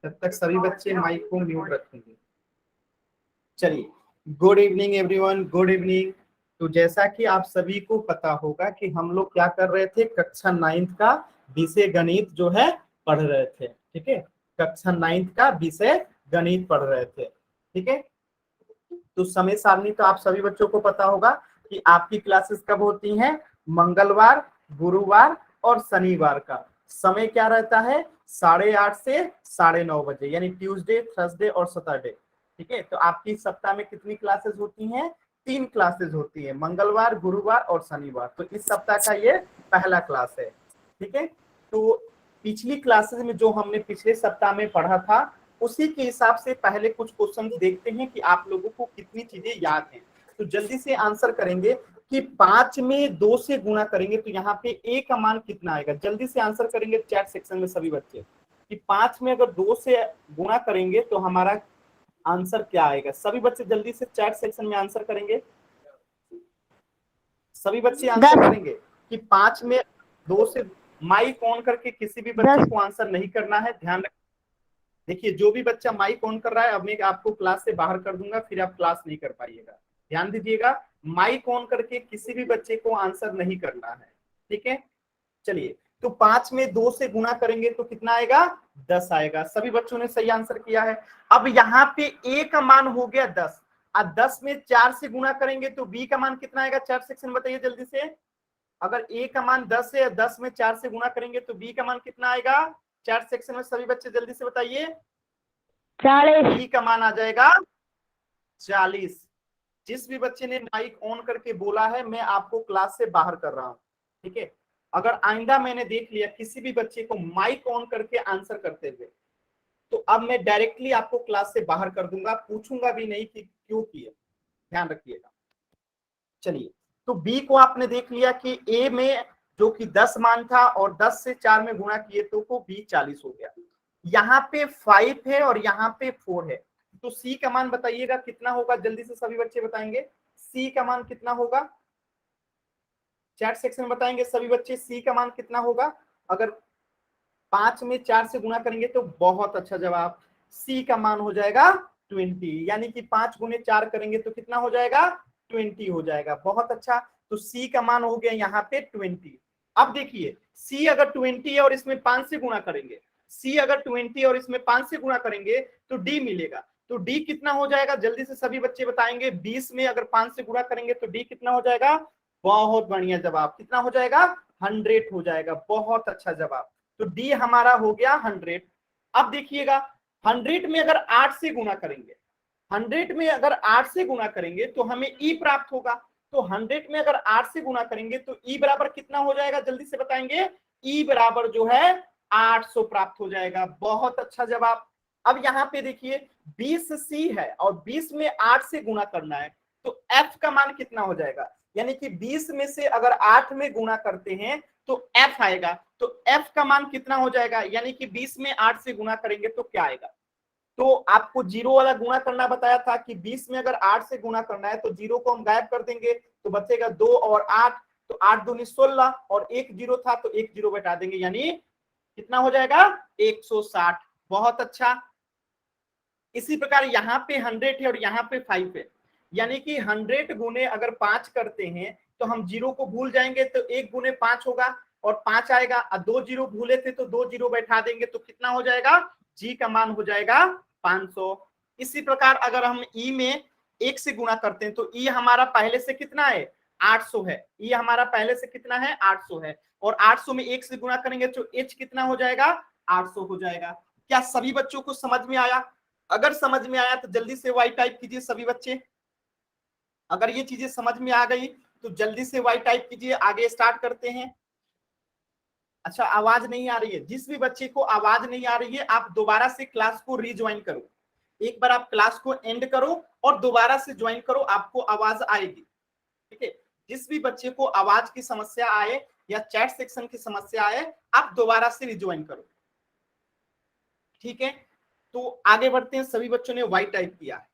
तब तक सभी बच्चे माइक को म्यूट रखेंगे। चलिए, good evening everyone, good evening. तो जैसा कि आप सभी को पता होगा कि हम लोग क्या कर रहे थे, कक्षा 9th का विषय गणित जो है पढ़ रहे थे। ठीक है, कक्षा 9th का विषय गणित पढ़ रहे थे। ठीक है, तो समय सारणी तो आप सभी बच्चों को पता होगा कि आपकी क्लासेस कब होती हैं, मंगलवार, गुरुवार और शनिवार का समय क्या रहता है, 8:30 से 9:30 बजे, यानी ट्यूसडे, थर्सडे और सैटरडे। ठीक है, तो आपकी सप्ताह में कितनी क्लासेस होती हैं, 3 क्लासेस होती है, मंगलवार, गुरुवार और शनिवार। तो इस सप्ताह का ये पहला क्लास है। ठीक है, तो पिछली क्लासेस में जो हमने पिछले सप्ताह में पढ़ा था उसी के हिसाब से पहले कुछ क्वेश्चन देखते हैं कि आप लोगों को कितनी चीजें याद हैं। तो जल्दी से आंसर करेंगे कि 5 में 2 से गुणा करेंगे तो यहाँ पे ए का मान कितना आएगा। जल्दी से आंसर करेंगे चैट सेक्शन में सभी बच्चे कि 5 में अगर 2 से गुणा करेंगे तो हमारा आंसर क्या आएगा। सभी बच्चे जल्दी से चैट सेक्शन में आंसर करेंगे। सभी बच्चे आंसर करेंगे कि 5 में 2 से, माइक ऑन करके किसी भी बच्चे को आंसर नहीं करना है, ध्यान रखिए। देखिए, जो भी बच्चा माइक ऑन कर रहा है, अब मैं आपको क्लास से बाहर कर दूंगा, फिर आप क्लास नहीं कर पाइएगा। ध्यान दीजिएगा, माइक ऑन करके किसी भी बच्चे को आंसर नहीं करना है। ठीक है, चलिए, तो 5 में 2 से गुणा करेंगे तो कितना आएगा, 10 आएगा। सभी बच्चों ने सही आंसर किया है। अब यहाँ पे ए का मान हो गया 10, और 10 में 4 से गुणा करेंगे तो बी का मान कितना आएगा, चैट सेक्शन बताइए जल्दी से। अगर ए का मान 10 है, 10 में 4 से गुणा करेंगे तो बी का मान कितना आएगा, चैट सेक्शन में सभी बच्चे जल्दी से बताइए। 40। बी का मान आ जाएगा 40। जिस भी बच्चे ने माइक ऑन करके बोला है, मैं आपको क्लास से बाहर कर रहा हूं। ठीक है, अगर आइंदा मैंने देख लिया किसी भी बच्चे को माइक ऑन करके आंसर करते हुए, तो अब मैं डायरेक्टली आपको क्लास से बाहर कर दूंगा, पूछूंगा भी नहीं कि क्यों किए। ध्यान रखिएगा। चलिए, तो बी को आपने देख लिया कि ए में जो कि 10 मान था और 10 से 4 में गुणा किए तो को बी 40 हो गया। यहाँ पे 5 है और यहाँ पे 4 है, तो सी का मान बताइएगा कितना होगा। जल्दी से सभी बच्चे बताएंगे सी का मान कितना होगा, चैट सेक्शन में बताएंगे सभी बच्चे सी का मान कितना होगा। अगर 5 में 4 से गुणा करेंगे तो बहुत अच्छा जवाब, सी का मान हो जाएगा 20, यानी कि 5 गुने 4 करेंगे तो कितना हो जाएगा, 20 हो जाएगा। बहुत अच्छा, तो सी का मान हो गया यहाँ पे 20। अब देखिए, सी अगर 20 है और इसमें 5 से गुणा करेंगे, सी अगर 20 और इसमें 5 से गुणा करेंगे तो डी मिलेगा। तो डी कितना हो जाएगा, जल्दी से सभी बच्चे बताएंगे। 20 में अगर 5 से गुणा करेंगे तो डी कितना हो जाएगा। बहुत बढ़िया जवाब, कितना हो जाएगा, 100 हो जाएगा। बहुत अच्छा जवाब, तो डी हमारा हो गया 100। अब देखिएगा, 100 में अगर 8 से गुणा करेंगे, 100 में अगर 8 से गुणा करेंगे तो हमें ई प्राप्त होगा। तो 100 में अगर 8 से गुणा करेंगे तो ई बराबर कितना हो जाएगा, जल्दी से बताएंगे। ई बराबर जो है 800 प्राप्त हो जाएगा। बहुत अच्छा जवाब। अब यहाँ पे देखिए 20 सी है और 20 में 8 से गुणा करना है, तो एफ का मान कितना हो जाएगा, यानी कि 20 में से अगर 8 में गुणा करते हैं तो एफ आएगा। तो एफ का मान कितना हो जाएगा, यानी कि 20 में 8 से गुणा करेंगे तो क्या आएगा। तो आपको जीरो वाला गुणा करना बताया था कि 20 में अगर 8 से गुणा करना है तो जीरो को हम गायब कर देंगे तो बचेगा 2 और 8, तो 8 दूनी 16 और एक जीरो था तो एक जीरो बैठा देंगे, यानी कितना हो जाएगा, 160। बहुत अच्छा। इसी प्रकार यहाँ पे 100 है और यहाँ पे 5 है, यानी कि 100 गुने अगर 5 करते हैं तो हम जीरो को भूल जाएंगे तो 1 गुने 5 होगा और 5 आएगा, और 2 जीरो भूले थे तो 2 जीरो बैठा देंगे तो कितना हो जाएगा, जी का मान हो जाएगा 500। इसी प्रकार अगर हम ई में 1 से गुणा करते हैं तो ई हमारा पहले से कितना है, 800 है। ई हमारा पहले से कितना है, 800 है, और 800 में 1 से गुणा करेंगे तो एच कितना हो जाएगा, 800 हो जाएगा। क्या सभी बच्चों को समझ में आया। अगर समझ में आया तो जल्दी से वाई टाइप कीजिए सभी बच्चे। अगर ये चीजें समझ में आ गई तो जल्दी से वाई टाइप कीजिए, आगे स्टार्ट करते हैं। अच्छा, आवाज नहीं आ रही है, जिस भी बच्चे को आवाज नहीं आ रही है आप दोबारा से क्लास को रीज्वाइन करो। एक बार आप क्लास को एंड करो और दोबारा से ज्वाइन करो, आपको आवाज आएगी। ठीक है, जिस भी बच्चे को आवाज की समस्या आए या चैट सेक्शन की समस्या आए, आप दोबारा से रिज्वाइन करो। ठीक है, तो आगे बढ़ते हैं। सभी बच्चों ने वाई टाइप किया है।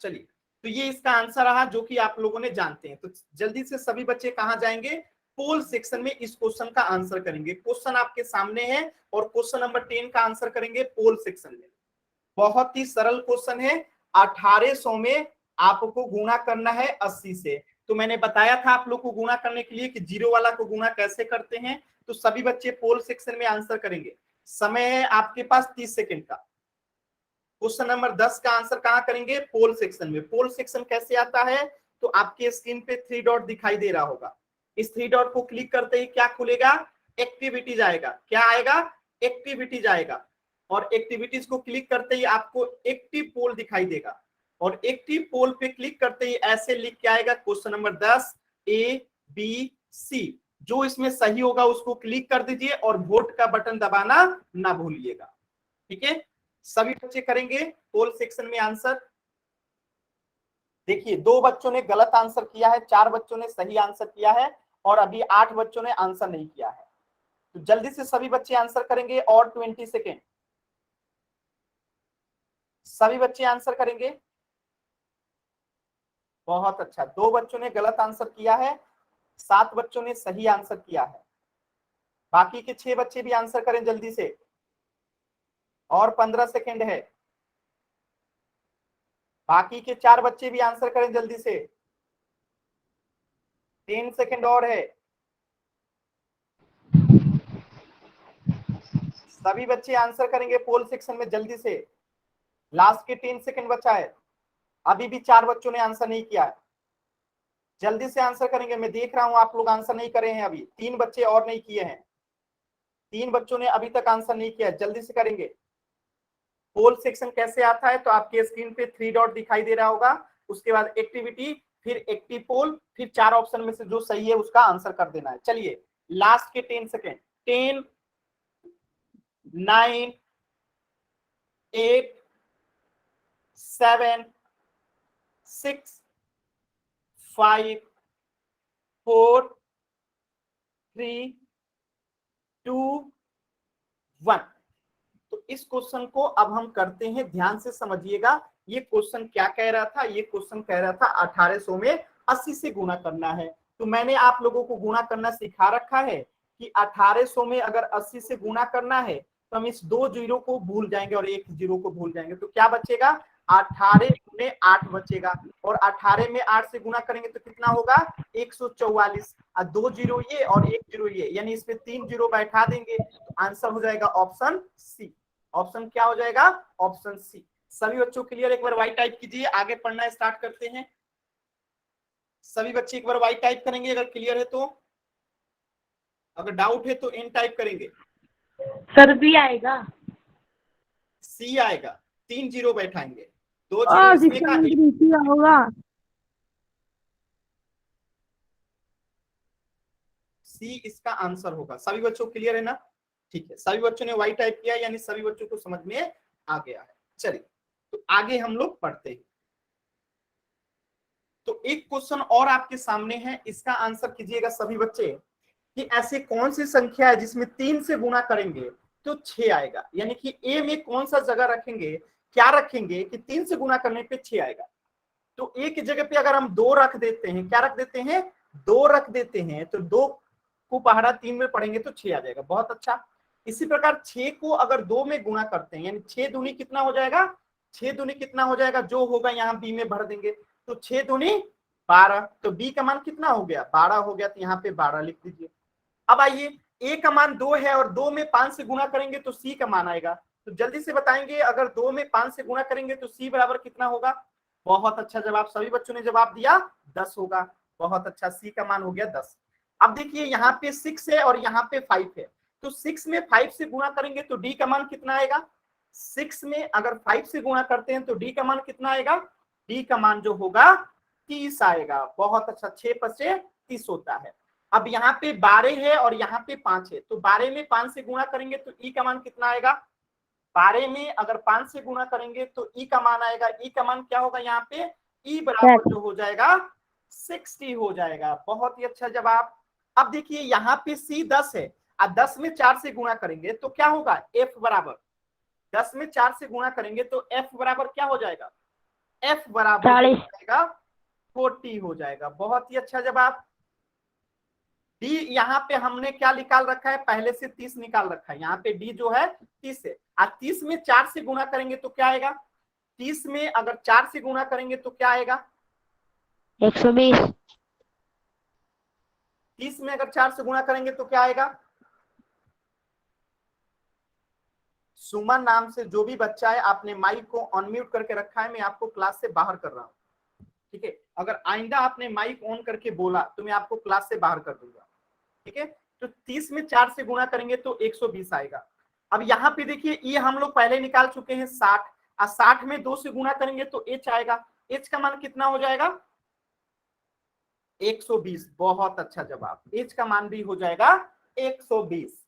चलिए, तो ये इसका आंसर रहा जो कि आप लोगों ने जानते हैं। तो जल्दी से सभी बच्चे कहां जाएंगे, पोल सेक्शन में इस क्वेश्चन का आंसर करेंगे। क्वेश्चन आपके सामने है और क्वेश्चन नंबर 10 का आंसर करेंगे पोल सेक्शन में। बहुत ही सरल क्वेश्चन है। 1800 में आपको गुणा करना है 80 से। तो मैंने बताया था आप लोग को गुणा करने के लिए कि जीरो वाला को गुणा कैसे करते हैं। तो सभी बच्चे पोल सेक्शन में आंसर करेंगे। समय है आपके पास 30 सेकंड का। क्वेश्चन नंबर 10 का आंसर कहां करेंगे? पोल सेक्शन में। पोल सेक्शन कैसे आता है? तो आपके स्क्रीन पे 3 डॉट दिखाई दे रहा होगा। इस 3 डॉट को क्लिक करते ही क्या खुलेगा? एक्टिविटीज आएगा। क्या आएगा? एक्टिविटीज आएगा। और एक्टिविटीज को क्लिक करते ही आपको एक्टिव पोल दिखाई देगा। और एक्टिव पोल पे क्लिक करते ही ऐसे लिख के आएगा क्वेश्चन नंबर 10 ABC। जो इसमें सही होगा उसको क्लिक कर दीजिए और वोट का बटन दबाना ना भूलिएगा। ठीक है, सभी बच्चे करेंगे पोल सेक्शन में आंसर। देखिए 2 बच्चों ने गलत आंसर किया है, 4 बच्चों ने सही आंसर किया है और अभी 8 बच्चों ने आंसर नहीं किया है। तो जल्दी से सभी बच्चे आंसर करेंगे और 20 सेकेंड। सभी बच्चे आंसर करेंगे। बहुत अच्छा, 2 बच्चों ने गलत आंसर किया है, 7 बच्चों ने सही आंसर किया है। बाकी के 6 बच्चे भी आंसर करें जल्दी से, और 15 सेकेंड है। बाकी के 4 बच्चे भी आंसर करें जल्दी से, 3 सेकेंड और है। सभी बच्चे आंसर करेंगे पोल सेक्शन में जल्दी से, लास्ट के 3 सेकेंड बचा है। अभी भी 4 बच्चों ने आंसर नहीं किया है, जल्दी से आंसर करेंगे। मैं देख रहा हूं आप लोग आंसर नहीं करे हैं। अभी 3 बच्चे और नहीं किए हैं, 3 बच्चों ने अभी तक आंसर नहीं किया है, जल्दी से करेंगे। पोल सेक्शन कैसे आता है? तो आपके स्क्रीन पे 3 डॉट दिखाई दे रहा होगा, उसके बाद एक्टिविटी, फिर एक्टिव पोल, फिर 4 ऑप्शन में से जो सही है उसका आंसर कर देना है। चलिए लास्ट के 10 सेकेंड, 10 9 8 7 6 5 4 3 2 1। तो इस क्वेश्चन को अब हम करते हैं, ध्यान से समझिएगा। ये क्वेश्चन क्या कह रहा था? ये क्वेश्चन कह रहा था 1800 में 80 से गुणा करना है। तो मैंने आप लोगों को गुणा करना सिखा रखा है कि 1800 में अगर 80 से गुणा करना है तो हम इस 2 जीरो को भूल जाएंगे और 1 जीरो को भूल जाएंगे। तो क्या बचेगा? 18 गुने 8 बचेगा। और 18 में 8 से गुणा करेंगे तो कितना होगा? 144। 2 जीरो ये और 1 जीरो ये, यानी इसमें 3 जीरो बैठा देंगे। तो आंसर हो जाएगा ऑप्शन सी। ऑप्शन क्या हो जाएगा? Option C. सभी बच्चों क्लियर? एक बार वाई टाइप कीजिए, आगे पढ़ना स्टार्ट करते हैं। सभी बच्चे एक बार वाई टाइप करेंगे अगर क्लियर है तो, अगर डाउट है तो एन टाइप करेंगे। सर भी आएगा। सी आएगा, 3 जीरो बैठाएंगे, 2 जीरो इसमें का, होगा। सी इसका आंसर होगा। सभी बच्चों क्लियर है ना? ठीक है, सभी बच्चों ने वाई टाइप किया, यानी सभी बच्चों को समझ में आ गया है। चलिए तो आगे हम लोग पढ़ते हैं। तो एक क्वेश्चन और आपके सामने है, इसका आंसर कीजिएगा सभी बच्चे कि ऐसी कौन सी संख्या है जिसमें 3 से गुणा करेंगे तो 6 आएगा। यानी कि ए में कौन सा जगह रखेंगे, क्या रखेंगे कि 3 से गुणा करने पे 6 आएगा। तो ए की जगह पे अगर हम 2 रख देते हैं, क्या रख देते हैं? 2 रख देते हैं, तो 2 को पहाड़ा 3 में पढ़ेंगे तो 6 आ जाएगा। बहुत अच्छा। इसी प्रकार 6 को अगर 2 में गुणा करते हैं, यानी 6 दूनी कितना हो जाएगा? 6 दूनी कितना हो जाएगा? जो होगा यहाँ बी में भर देंगे। तो 6 दूनी 12, तो बी का मान कितना हो गया? 12 हो गया। तो यहाँ पे 12 लिख दीजिए। अब आइए, ए का मान 2 है और 2 में 5 से गुणा करेंगे तो सी का मान आएगा। तो जल्दी से बताएंगे, अगर 2 में 5 से गुणा करेंगे तो सी बराबर कितना होगा? बहुत अच्छा जवाब, सभी बच्चों ने जवाब दिया 10 होगा। बहुत अच्छा, सी का मान हो गया 10। अब देखिए यहाँ पे 6 है और यहाँ पे 5 है, तो 6 में 5 से गुणा करेंगे तो डी का मान कितना आएगा? 6 में अगर 5 से गुणा करते हैं तो डी का मान कितना आएगा? डी का मान जो होगा 30 आएगा। बहुत अच्छा, 6 पचे 30 होता है। अब यहाँ पे 12 है और यहाँ पे 5 है, तो 12 में 5 से गुणा करेंगे तो ई का मान कितना आएगा? 12 में अगर 5 से गुणा करेंगे तो ई का मान आएगा, ई का मान क्या होगा यहाँ पे? ई बराबर जो हो जाएगा 60 हो जाएगा। बहुत ही अच्छा जवाब। अब देखिए यहाँ पे सी 10 है और 10 में 4 से गुणा करेंगे तो क्या होगा? एफ बराबर 10 में 4 से गुणा करेंगे तो एफ बराबर क्या हो जाएगा? एफ बराबर 40 हो जाएगा। बहुत ही अच्छा जवाब। डी यहाँ पे हमने क्या निकाल रखा है? पहले से 30 निकाल रखा है, यहाँ पे डी जो है 30 है। 30 में 4 से गुणा करेंगे तो क्या आएगा? 30 में अगर 4 से गुणा करेंगे तो क्या आएगा? 120। 30 में अगर 4 से गुणा करेंगे तो क्या आएगा? सुमन नाम से जो भी बच्चा है, आपने माइक को अनम्यूट करके रखा है, मैं आपको क्लास से बाहर कर रहा हूं, ठीक है? अगर आइंदा आपने माइक ऑन करके बोला तो मैं आपको क्लास से बाहर कर दूंगा, ठीक है? तो 30 में 4 से गुणा करेंगे तो 120 आएगा। अब यहाँ पे देखिए, ये हम लोग पहले निकाल चुके हैं 60, और 60 में 2 से गुणा करेंगे तो h आएगा। h का मान कितना हो जाएगा? 120। बहुत अच्छा जवाब, h का मान भी हो जाएगा 120।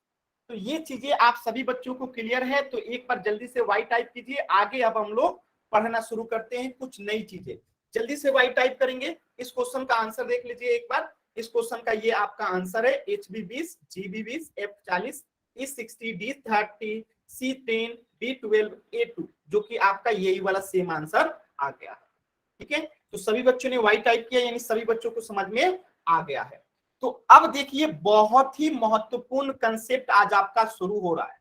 तो ये चीजें आप सभी बच्चों को क्लियर है? तो एक बार जल्दी से वाई टाइप कीजिए। आगे अब हम लोग पढ़ना शुरू करते हैं कुछ नई चीजें। जल्दी से वाई टाइप करेंगे। इस क्वेश्चन का आंसर देख लीजिए एक बार। इस क्वेश्चन का ये आपका आंसर है HB20, GB20, F40, E60, D30, C10, D12, A2, जो कि आपका यही वाला सेम आंसर आ गया है, ठीक है? तो सभी बच्चों ने वाई टाइप किया, यानी सभी बच्चों को समझ में आ गया है। तो अब देखिए, बहुत ही महत्वपूर्ण कंसेप्ट आज आपका शुरू हो रहा है,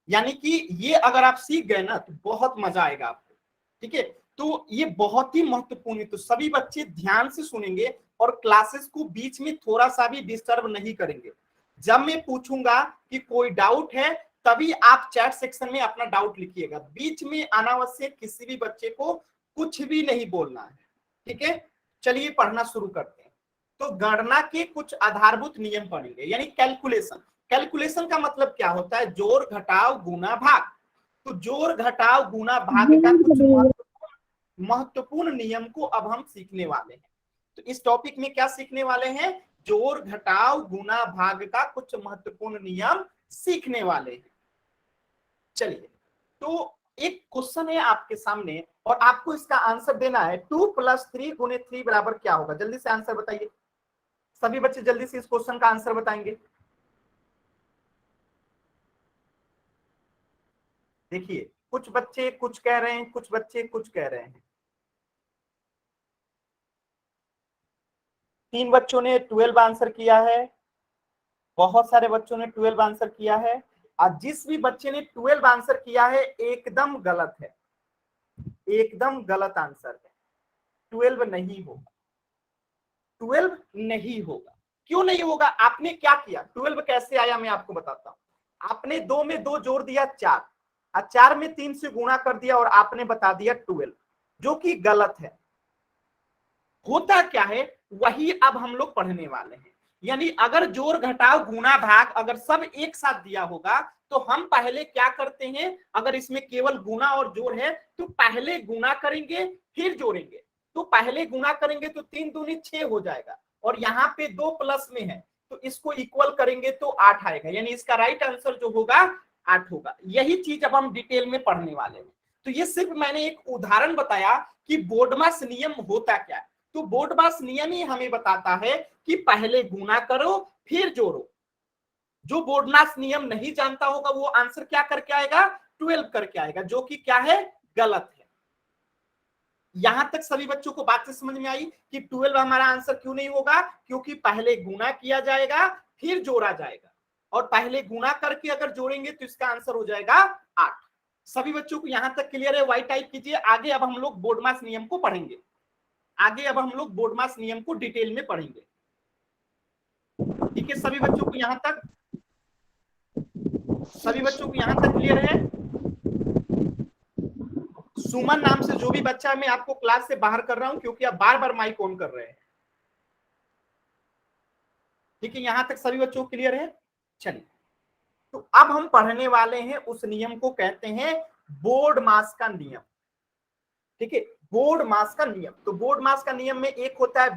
यानी कि ये अगर आप सीख गए ना तो बहुत मजा आएगा आपको, ठीक है? तो ये बहुत ही महत्वपूर्ण है, तो सभी बच्चे ध्यान से सुनेंगे और क्लासेस को बीच में थोड़ा सा भी डिस्टर्ब नहीं करेंगे। जब मैं पूछूंगा कि कोई डाउट है, तभी आप चैट सेक्शन में अपना डाउट लिखिएगा। बीच में अनावश्यक किसी भी बच्चे को कुछ भी नहीं बोलना है, ठीक है? चलिए पढ़ना शुरू करते हैं। तो गणना के कुछ आधारभूत नियम पढ़ेंगे, यानी कैलकुलेशन। कैलकुलेशन का मतलब क्या होता है? जोड़ घटाव गुना भाग। तो जोड़ घटाव गुना भाग का कुछ महत्वपूर्ण नियम को अब हम सीखने वाले हैं। तो इस टॉपिक में क्या सीखने वाले हैं? जोड़ घटाव गुना भाग का कुछ महत्वपूर्ण नियम सीखने वाले हैं। चलिए, तो एक क्वेश्चन है आपके सामने और आपको इसका आंसर देना है। 2 + 3 × 3 बराबर क्या होगा? जल्दी से आंसर बताइए। सभी बच्चे जल्दी से इस क्वेश्चन का आंसर बताएंगे। देखिए, कुछ बच्चे कुछ कह रहे हैं, कुछ बच्चे कुछ कह रहे हैं। 3 बच्चों ने 12 आंसर किया है, बहुत सारे बच्चों ने 12 आंसर किया है, और जिस भी बच्चे ने 12 आंसर किया है एकदम गलत है, एकदम गलत आंसर है। 12 नहीं होगा, 12 नहीं होगा। क्यों नहीं होगा? आपने क्या किया? 12 कैसे आया मैं आपको बताता हूं। आपने 2 में 2 जोड़ दिया 4, और 4 में 3 से गुणा कर दिया और आपने बता दिया 12, जो कि गलत है। होता क्या है वही अब हम लोग पढ़ने वाले हैं। यानी अगर जोड़ घटाव गुना भाग अगर सब एक साथ दिया होगा तो हम पहले क्या करते हैं? अगर इसमें केवल गुना और जोड़ है तो पहले गुना करेंगे फिर जोड़ेंगे। तो पहले गुना करेंगे तो 3 दूनी 6 हो जाएगा, और यहाँ पे 2 प्लस में है तो इसको इक्वल करेंगे तो 8 आएगा, यानी इसका राइट आंसर जो होगा 8 होगा। यही चीज अब हम डिटेल में पढ़ने वाले हैं। तो ये सिर्फ मैंने एक उदाहरण बताया कि बोर्डमास नियम होता क्या है। तो बोर्डमास नियम ही हमें बताता है कि पहले गुना करो फिर जोड़ो। जो बोर्डमास नियम नहीं जानता होगा वो आंसर क्या करके आएगा? 12 करके आएगा, जो कि क्या है? गलत है। यहां तक सभी बच्चों को बात से समझ में आई कि 12 हमारा आंसर क्यों नहीं होगा? क्योंकि पहले गुना किया जाएगा फिर जोड़ा जाएगा, और पहले गुना करके अगर जोड़ेंगे तो इसका आंसर हो जाएगा 8। सभी बच्चों को यहां तक क्लियर है? वाई टाइप कीजिए। आगे अब हम लोग बोर्डमास नियम को पढ़ेंगे। आगे अब हम लोग बोर्डमास नियम को डिटेल में पढ़ेंगे, ठीक है? सभी बच्चों को यहां तक, सभी बच्चों को यहां तक क्लियर है? सुमन नाम से जो भी बच्चा है मैं आपको क्लास से बाहर कर रहा हूं, क्योंकि आप बार बार माइक ऑन कर रहे हैं, ठीक है? यहां तक सभी बच्चों को क्लियर है? चलिए, तो अब हम पढ़ने वाले हैं उस नियम को कहते हैं बोर्ड मास का नियम, ठीक है? बोर्ड मास का नियम। तो बोर्ड मास का नियम में एक होता है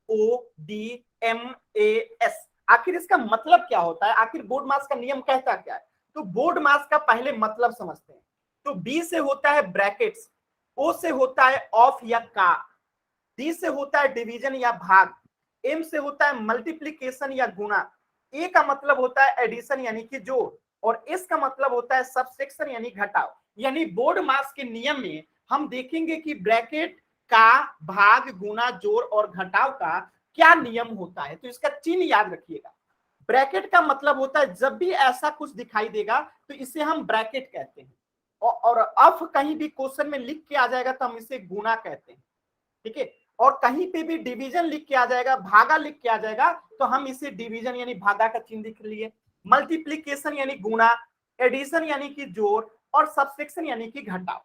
BODMAS। आखिर इसका मतलब क्या होता है? आखिर बोर्ड मास का नियम कहता क्या है? तो बोर्ड मास का पहले मतलब समझते हैं। तो B से होता है ब्रैकेट्स, O से होता है ऑफ या का, D से होता है डिवीजन या भाग, M से होता है मल्टीप्लीकेशन या गुणा, A का मतलब होता है एडिशन यानी कि जोड़, और S का मतलब होता है सबट्रैक्शन यानी घटाव। यानी बोर्ड मास के नियम में हम देखेंगे कि ब्रैकेट का, भाग, गुना, जोड़ और घटाव का क्या नियम होता है। तो इसका चिन्ह याद रखिएगा। ब्रैकेट का मतलब होता है जब भी ऐसा कुछ दिखाई देगा तो इसे हम ब्रैकेट कहते हैं, और अफ कहीं भी क्वेश्चन में लिख के आ जाएगा तो हम इसे गुना कहते हैं, ठीक है। और कहीं पे भी डिवीजन लिख के आ जाएगा, भागा लिख के आ जाएगा, तो हम इसे डिवीजन यानी भागा का चिन्ह लिख लिए। मल्टीप्लीकेशन यानी गुना, एडिशन यानी कि जोड़, और सब्सट्रैक्शन यानी कि घटाव।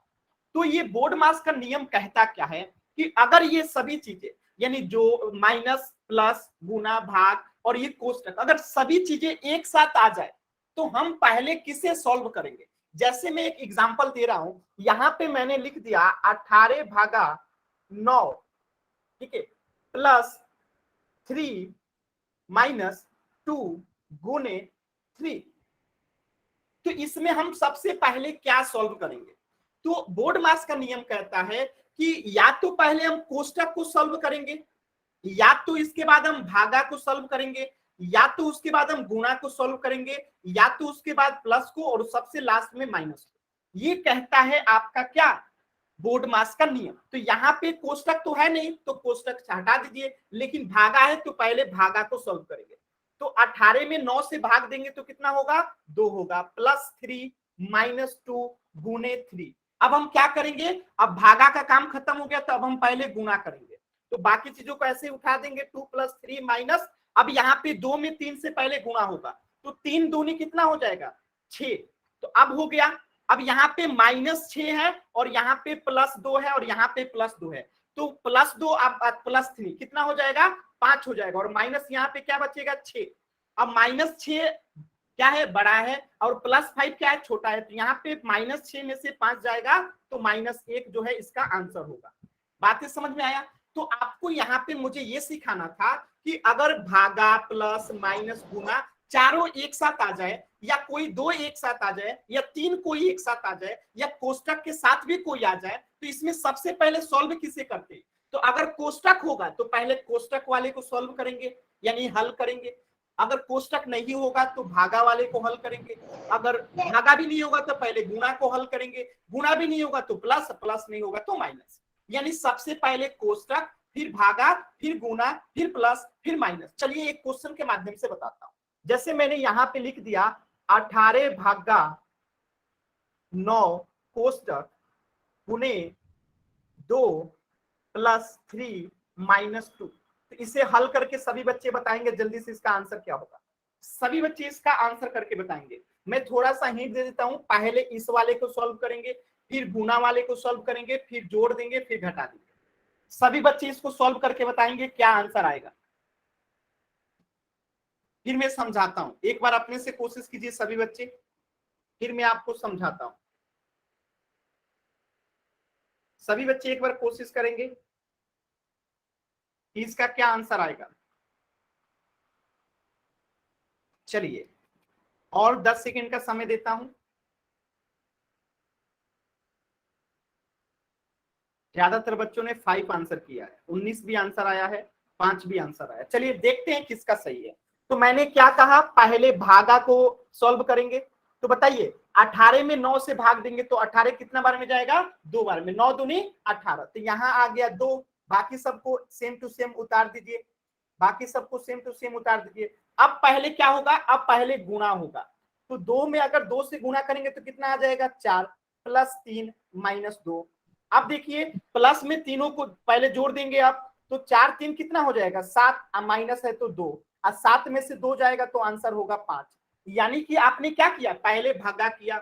तो ये बोर्ड मास का नियम कहता क्या है कि अगर ये सभी चीजें यानी जो माइनस प्लस गुना भाग और ये कोष्टक अगर सभी चीजें एक साथ आ जाए तो हम पहले किसे सॉल्व करेंगे। जैसे मैं एक एग्जांपल दे रहा हूं, यहां पे मैंने लिख दिया 18 भागा 9, ठीक है, प्लस 3 माइनस 2 गुने 3। तो इसमें हम सबसे पहले क्या सॉल्व करेंगे। तो बोर्ड मास का नियम कहता है कि या तो पहले हम कोष्टक को सॉल्व करेंगे, या तो इसके बाद हम भागा को सॉल्व करेंगे, या तो उसके बाद हम गुणा को सॉल्व करेंगे, या तो उसके बाद प्लस को, और सबसे लास्ट में माइनस को। ये कहता है आपका क्या, बोर्ड मास का नियम। तो यहाँ पे कोष्टक तो है नहीं तो कोष्टक हटा दीजिए, लेकिन भागा है तो पहले भागा को सॉल्व करेंगे। तो 18 में 9 से भाग देंगे तो कितना होगा, 2 होगा, प्लस 3 माइनस 2 गुने 3। अब हम क्या करेंगे, अब भागा का काम खत्म हो गया तो अब हम पहले गुणा करेंगे। तो बाकी चीजों को ऐसे उठा देंगे, 2 प्लस 3 माइनस, अब यहाँ पे 2 में 3 से पहले गुणा होगा तो 3 दूनी कितना हो जाएगा, 6। तो अब हो गया। अब यहाँ पे -6 है और यहाँ पे +2 है और यहाँ पे +2 है, तो +2 अब +3 कितना हो जाएगा, 5 हो जाएगा, और माइनस यहाँ पे क्या बचेगा, 6। अब -6 क्या है, बड़ा है, और +5 क्या है, छोटा है। तो यहाँ पे -6 में से 5 जाएगा तो -1 जो है इसका आंसर होगा। बातें समझ में आया। तो आपको यहाँ पे मुझे ये सिखाना था कि अगर भागा प्लस माइनस गुना चारों एक साथ आ जाए, या कोई 2 एक साथ आ जाए, या 3 कोई एक साथ आ जाए, या कोष्टक के साथ भी कोई आ जाए, तो इसमें सबसे पहले सॉल्व किसे करते हैं। तो अगर कोष्टक होगा तो पहले कोष्टक वाले को सॉल्व करेंगे यानी हल करेंगे। अगर कोष्टक नहीं होगा तो भागा वाले को हल करेंगे। अगर भागा भी नहीं होगा तो पहले गुणा को हल करेंगे, गुणा भी नहीं होगा तो प्लस, प्लस नहीं होगा तो माइनस। यानी सबसे पहले कोष्टक, फिर भागा, फिर गुणा, फिर प्लस, फिर माइनस। चलिए एक क्वेश्चन के माध्यम से बताता हूं। जैसे मैंने यहां पे लिख दिया 18 भागा 9 कोष्टक गुने 2 प्लस 3 माइनस 2। तो इसे हल करके सभी बच्चे बताएंगे जल्दी से इसका आंसर क्या होगा। सभी बच्चे इसका आंसर करके बताएंगे। मैं थोड़ा सा हिंट दे देता हूं, पहले इस वाले को सॉल्व करेंगे, फिर गुना वाले को सॉल्व करेंगे, फिर जोड़ देंगे, फिर घटा देंगे। सभी बच्चे इसको सॉल्व करके बताएंगे क्या आंसर आएगा। फिर मैं समझाता हूं, एक बार अपने से कोशिश कीजिए सभी बच्चे, फिर मैं आपको समझाता हूं। सभी बच्चे एक बार कोशिश करेंगे कि इसका क्या आंसर आएगा। चलिए और 10 सेकंड का समय देता हूं। ज्यादातर बच्चों ने 5 आंसर किया है, 19 भी आंसर आया है, 5 भी आंसर आया। चलिए देखते हैं किसका सही है। तो मैंने क्या कहा, पहले भागा को सॉल्व करेंगे। तो बताइए 18 में 9 से भाग देंगे तो 18 कितना बार में जाएगा, 2 बार में, 9 दूनी 18। तो यहाँ आ गया 2, बाकी सबको सेम टू सेम उतार दीजिए, बाकी सबको सेम टू सेम उतार दीजिए। अब पहले क्या होगा, अब पहले गुणा होगा। तो 2 में अगर 2 से गुणा करेंगे तो कितना आ जाएगा, 4 प्लस 3 माइनस 2। अब देखिए प्लस में तीनों को पहले जोड़ देंगे आप, तो 4 3 कितना हो जाएगा, 7, माइनस है तो 2, और 7 में से 2 जाएगा तो आंसर होगा 5। यानी कि आपने क्या किया, पहले भागा किया,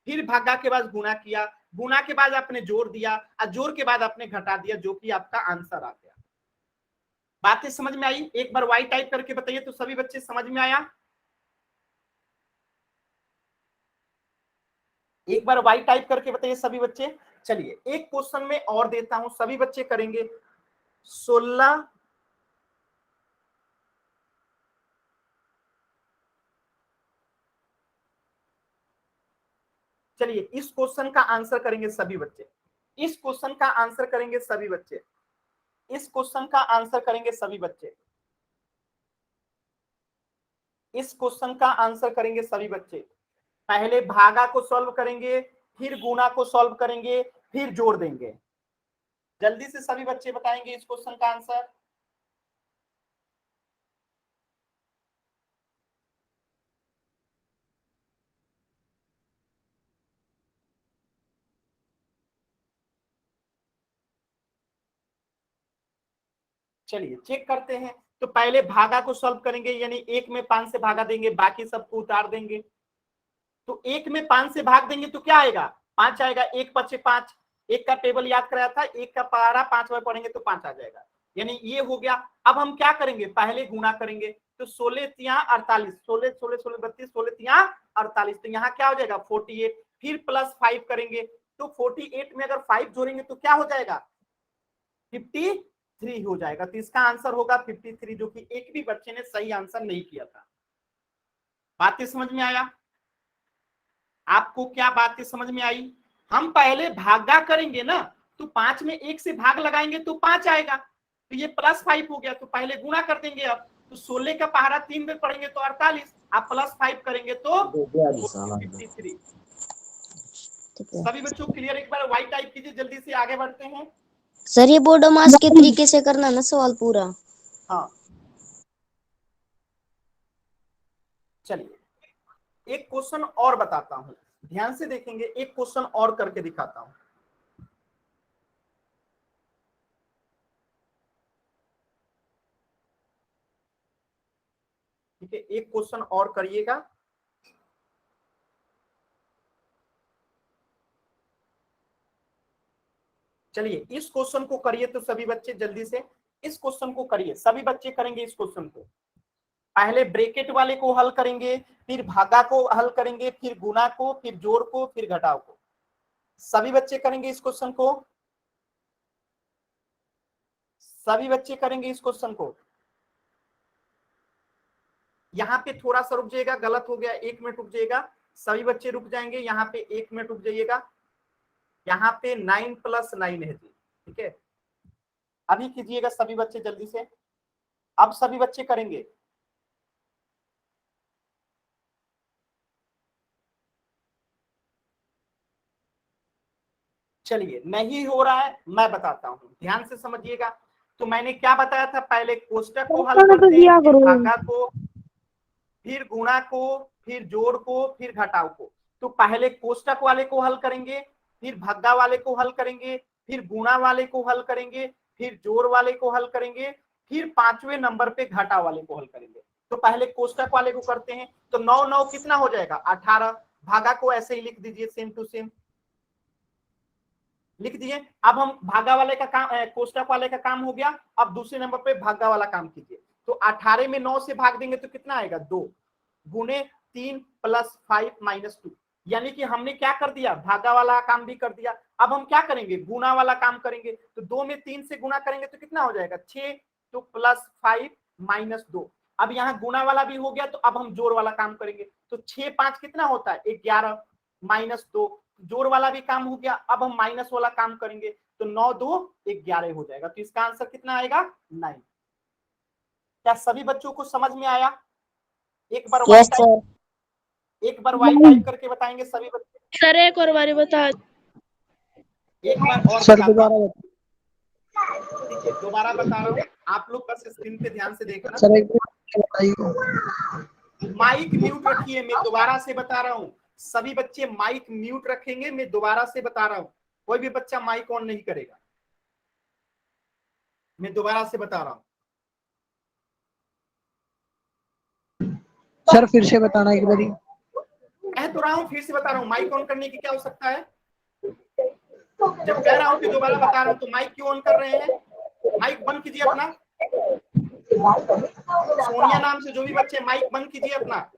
फिर भागा के बाद गुणा किया, गुणा के बाद आपने जोड़ दिया, और जोड़ के बाद आपने घटा दिया, जो कि आपका आंसर आ गया। बातें समझ में आई। एक बार वाई टाइप करके बताइए तो सभी बच्चे समझ में आया। एक बार वाई टाइप करके बताइए सभी बच्चे। चलिए एक क्वेश्चन में और देता हूं, सभी बच्चे करेंगे। 16 चलिए इस क्वेश्चन का आंसर करेंगे सभी बच्चे, इस क्वेश्चन का आंसर करेंगे सभी बच्चे, इस क्वेश्चन का आंसर करेंगे सभी बच्चे, इस क्वेश्चन का आंसर करेंगे सभी बच्चे। पहले भागा को सॉल्व करेंगे, फिर गुणा को सॉल्व करेंगे, फिर जोड़ देंगे। जल्दी से सभी बच्चे बताएंगे इस क्वेश्चन का आंसर। चलिए चेक करते हैं। तो पहले भागा को सॉल्व करेंगे, यानी 1 में 5 से भागा देंगे, बाकी सबको उतार देंगे। तो 1 में 5 से भाग देंगे तो क्या आएगा, 5 आएगा। 1 पचे 5, 1 का टेबल याद कराया था, 1 का पहाड़ा 5 बार पढ़ेंगे तो 5 आ जाएगा, यानी ये हो गया। अब हम क्या करेंगे, पहले गुना करेंगे। तो 16 तिया 48, 16 16 16 32, 16 तिया 48, तो यहाँ क्या हो जाएगा 48। फिर प्लस 5 करेंगे, तो 48 में अगर 5 जोड़ेंगे तो क्या हो जाएगा 53 हो जाएगा। तो इसका आंसर होगा 53, जो कि एक भी बच्चे ने सही आंसर नहीं किया था। बातें समझ में आया आपको, क्या बातें समझ में आई। हम पहले भागा करेंगे ना, तो 5 में 1 से भाग लगाएंगे तो 5 आएगा, तो ये प्लस 5 हो गया। तो पहले गुणा कर देंगे। अब तो 16 का पहाड़ा 3 में पढ़ेंगे तो 48, आप प्लस 5 करेंगे तो 53। सभी बच्चों क्लियर, एक बार वाइट टाइप कीजिए, जल्दी से आगे बढ़ते हैं। सर ये बोर्ड मास के तरीके से करना ना सवाल पूरा। हाँ चलिए एक क्वेश्चन और बताता हूं, ध्यान से देखेंगे, एक क्वेश्चन और करके दिखाता हूं। ठीक है, एक क्वेश्चन और करिएगा। चलिए इस क्वेश्चन को करिए, तो सभी बच्चे जल्दी से इस क्वेश्चन को करिए, सभी बच्चे करेंगे इस क्वेश्चन को। पहले ब्रैकेट वाले को हल करेंगे, फिर भागा को हल करेंगे, फिर गुना को, फिर जोड़ को, फिर घटाव को। सभी बच्चे करेंगे इस क्वेश्चन को, सभी बच्चे करेंगे इस क्वेश्चन को। यहाँ पे थोड़ा सा रुक जाइएगा, गलत हो गया, 1 मिनट रुक जाइएगा, सभी बच्चे रुक जाएंगे। यहाँ पे 1 मिनट रुक जाइएगा, यहाँ पे 9 + 9 है जी, ठीक है। अभी कीजिएगा सभी बच्चे जल्दी से, अब सभी बच्चे करेंगे। चलिए नहीं हो रहा है, मैं बताता हूं, ध्यान से समझिएगा। तो मैंने क्या बताया था, पहले कोष्टक को हल करते हैं, फिर भागा को, फिर गुणा को, फिर जोड़ को, फिर घटाव को। तो पहले कोष्टक वाले को हल करेंगे, फिर भागा वाले को हल करेंगे, फिर गुणा वाले को हल करेंगे, फिर जोड़ वाले को हल करेंगे, फिर 5वें नंबर पे घटाव वाले को हल करेंगे। तो पहले कोष्टक वाले को करते हैं। तो 9 9 कितना हो जाएगा 18, भागा को ऐसे ही लिख दीजिए, सेम टू सेम लिख दिए। अब हम भागा वाले का काम, कोष्टक वाले का काम हो गया। अब दूसरे नंबर पे भागा वाला काम कीजिए। तो 18 में 9 से भाग देंगे तो कितना आएगा 2, गुने 3 + 5 - 2, यानी कि हमने क्या कर दिया, भागा वाला काम भी कर दिया। अब हम क्या करेंगे, गुना वाला काम करेंगे। तो 2 में 3 से गुना करेंगे तो कितना हो जाएगा 6, तो +5 - 2। अब यहाँ गुना वाला भी हो गया, तो अब हम जोड़ वाला काम करेंगे। तो 6 5 कितना होता है 11 - 2, जोड़ वाला भी काम हो गया। अब हम माइनस वाला काम करेंगे, तो 9 2 11 हो जाएगा। तो इसका आंसर कितना आएगा 9। क्या सभी बच्चों को समझ में आया। एक बार यस सर। एक बार वाई टाइप करके बताएंगे सभी बच्चे। सर एक और बारी बता। एक बार और सर बताता दोबारा हूं, ठीक है दोबारा बता रहा हूं, आप लोग बस स्क्रीन पे ध्यान से देखना। सर एक बार बताइए। माइक म्यूट रखिए, मैं दोबारा से बता रहा हूं, सभी बच्चे माइक म्यूट रखेंगे, मैं दोबारा से बता रहा हूं, कोई भी बच्चा माइक ऑन नहीं करेगा, मैं दोबारा से बता रहा हूं। सर फिर से बताना एक बारी। कह तो रहा हूं, फिर से बता रहा हूं, माइक ऑन करने की क्या आवश्यकता है। जब कह रहा हूं कि दोबारा बता रहा हूं तो माइक क्यों ऑन कर रहे हैं, माइक बंद कीजिए अपना। सोनिया नाम से जो भी बच्चे, माइक बंद कीजिए अपना।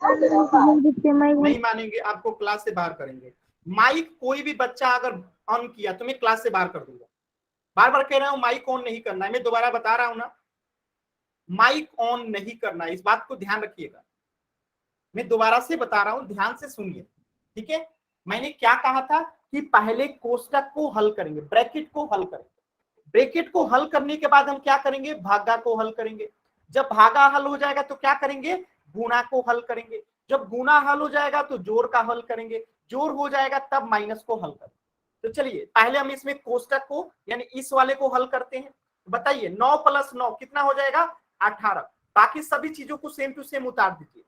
नहीं मानेंगे, आपको क्लास से बाहर करेंगे। माइक कोई भी बच्चा अगर ऑन किया तो मैं क्लास से बाहर कर दूंगा। बार बार कह रहा हूं माइक ऑन नहीं करना है, मैं दोबारा बता रहा हूं ना, माइक ऑन नहीं करना है, इस बात को ध्यान रखिएगा। मैं दोबारा से बता रहा हूं, ध्यान से सुनिए, ठीक है। मैंने क्या कहा था कि पहले कोष्टक को हल करेंगे, ब्रैकेट को हल करेंगे। ब्रैकेट को हल करने के बाद हम क्या करेंगे, भागा को हल करेंगे। जब भागा हल हो जाएगा तो क्या करेंगे, गुणा को हल करेंगे। जब गुणा हल हो जाएगा तो जोड़ का हल करेंगे। जोड़ हो जाएगा तब माइनस को हल करेंगे। तो चलिए पहले हम इसमें कोष्टक को यानी इस वाले को हल करते हैं। बताइए 9 + 9 कितना हो जाएगा 18। बाकी सभी चीजों को सेम टू सेम उतार दीजिए,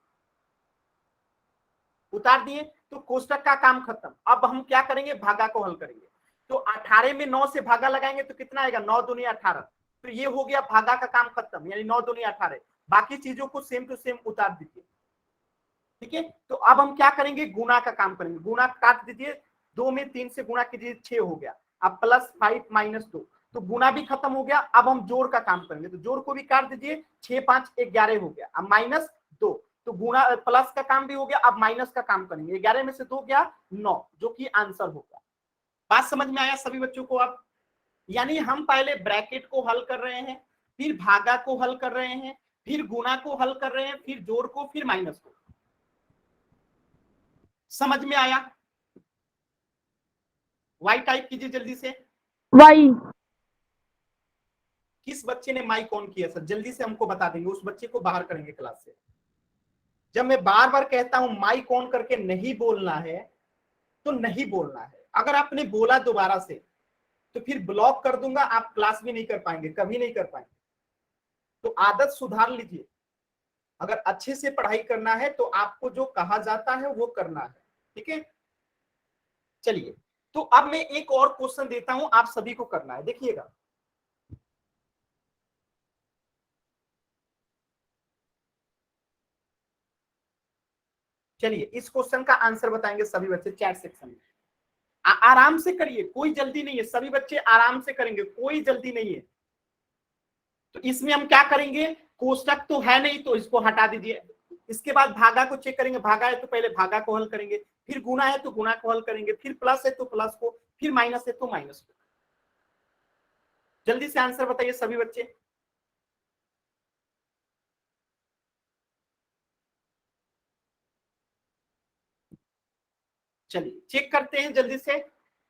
उतार दिए तो कोष्टक का काम खत्म। अब हम क्या करेंगे, भागा को हल करेंगे। तो 18 में 9 से भागा लगाएंगे तो कितना आएगा 9 दूनी 18, तो ये हो गया भागा का काम खत्म, यानी 9 दूनी 18। बाकी चीजों को सेम टू सेम उतार दीजिए। ठीक है, तो अब हम क्या करेंगे, गुना का काम करेंगे। गुना काट दीजिए, 2 में 3 से गुना कीजिए, 6 हो गया। अब +5 -2, तो गुना भी खत्म हो गया। अब हम जोड़ का काम करेंगे, तो जोड़ को भी काट दीजिए, 6 5 11 हो गया। अब -2, तो गुना प्लस का काम भी हो गया। अब माइनस का काम करेंगे, 11 में से 2 गया 9, जो कि आंसर हो गया। बात समझ में आया सभी बच्चों को? अब यानी हम पहले ब्रैकेट को हल कर रहे हैं, फिर भागा को हल कर रहे हैं, फिर गुना को हल कर रहे हैं, फिर जोड़ को, फिर माइनस को। समझ में आया? वाई टाइप कीजिए जल्दी से। वाई। किस बच्चे ने माइक ऑन किया सर, जल्दी से हमको बता देंगे, उस बच्चे को बाहर करेंगे क्लास से। जब मैं बार बार कहता हूं माइक ऑन करके नहीं बोलना है, तो नहीं बोलना है। अगर आपने बोला दोबारा से तो फिर ब्लॉक कर दूंगा, आप क्लास भी नहीं कर पाएंगे, कभी नहीं कर पाएंगे। तो आदत सुधार लीजिए। अगर अच्छे से पढ़ाई करना है तो आपको जो कहा जाता है वो करना है। ठीक है, चलिए, तो अब मैं एक और क्वेश्चन देता हूं, आप सभी को करना है, देखिएगा। चलिए, इस क्वेश्चन का आंसर बताएंगे सभी बच्चे चैट सेक्शन में। आराम से करिए, कोई जल्दी नहीं है, सभी बच्चे आराम से करेंगे, कोई जल्दी नहीं है। तो इसमें हम क्या करेंगे, कोष्टक तो है नहीं तो इसको हटा दीजिए। इसके बाद भागा को चेक करेंगे, भागा है तो पहले भागा को हल करेंगे, फिर गुना है तो गुना को हल करेंगे, फिर प्लस है तो प्लस को, फिर माइनस है तो माइनस को। जल्दी से आंसर बताइए सभी बच्चे। चलिए चेक करते हैं जल्दी से।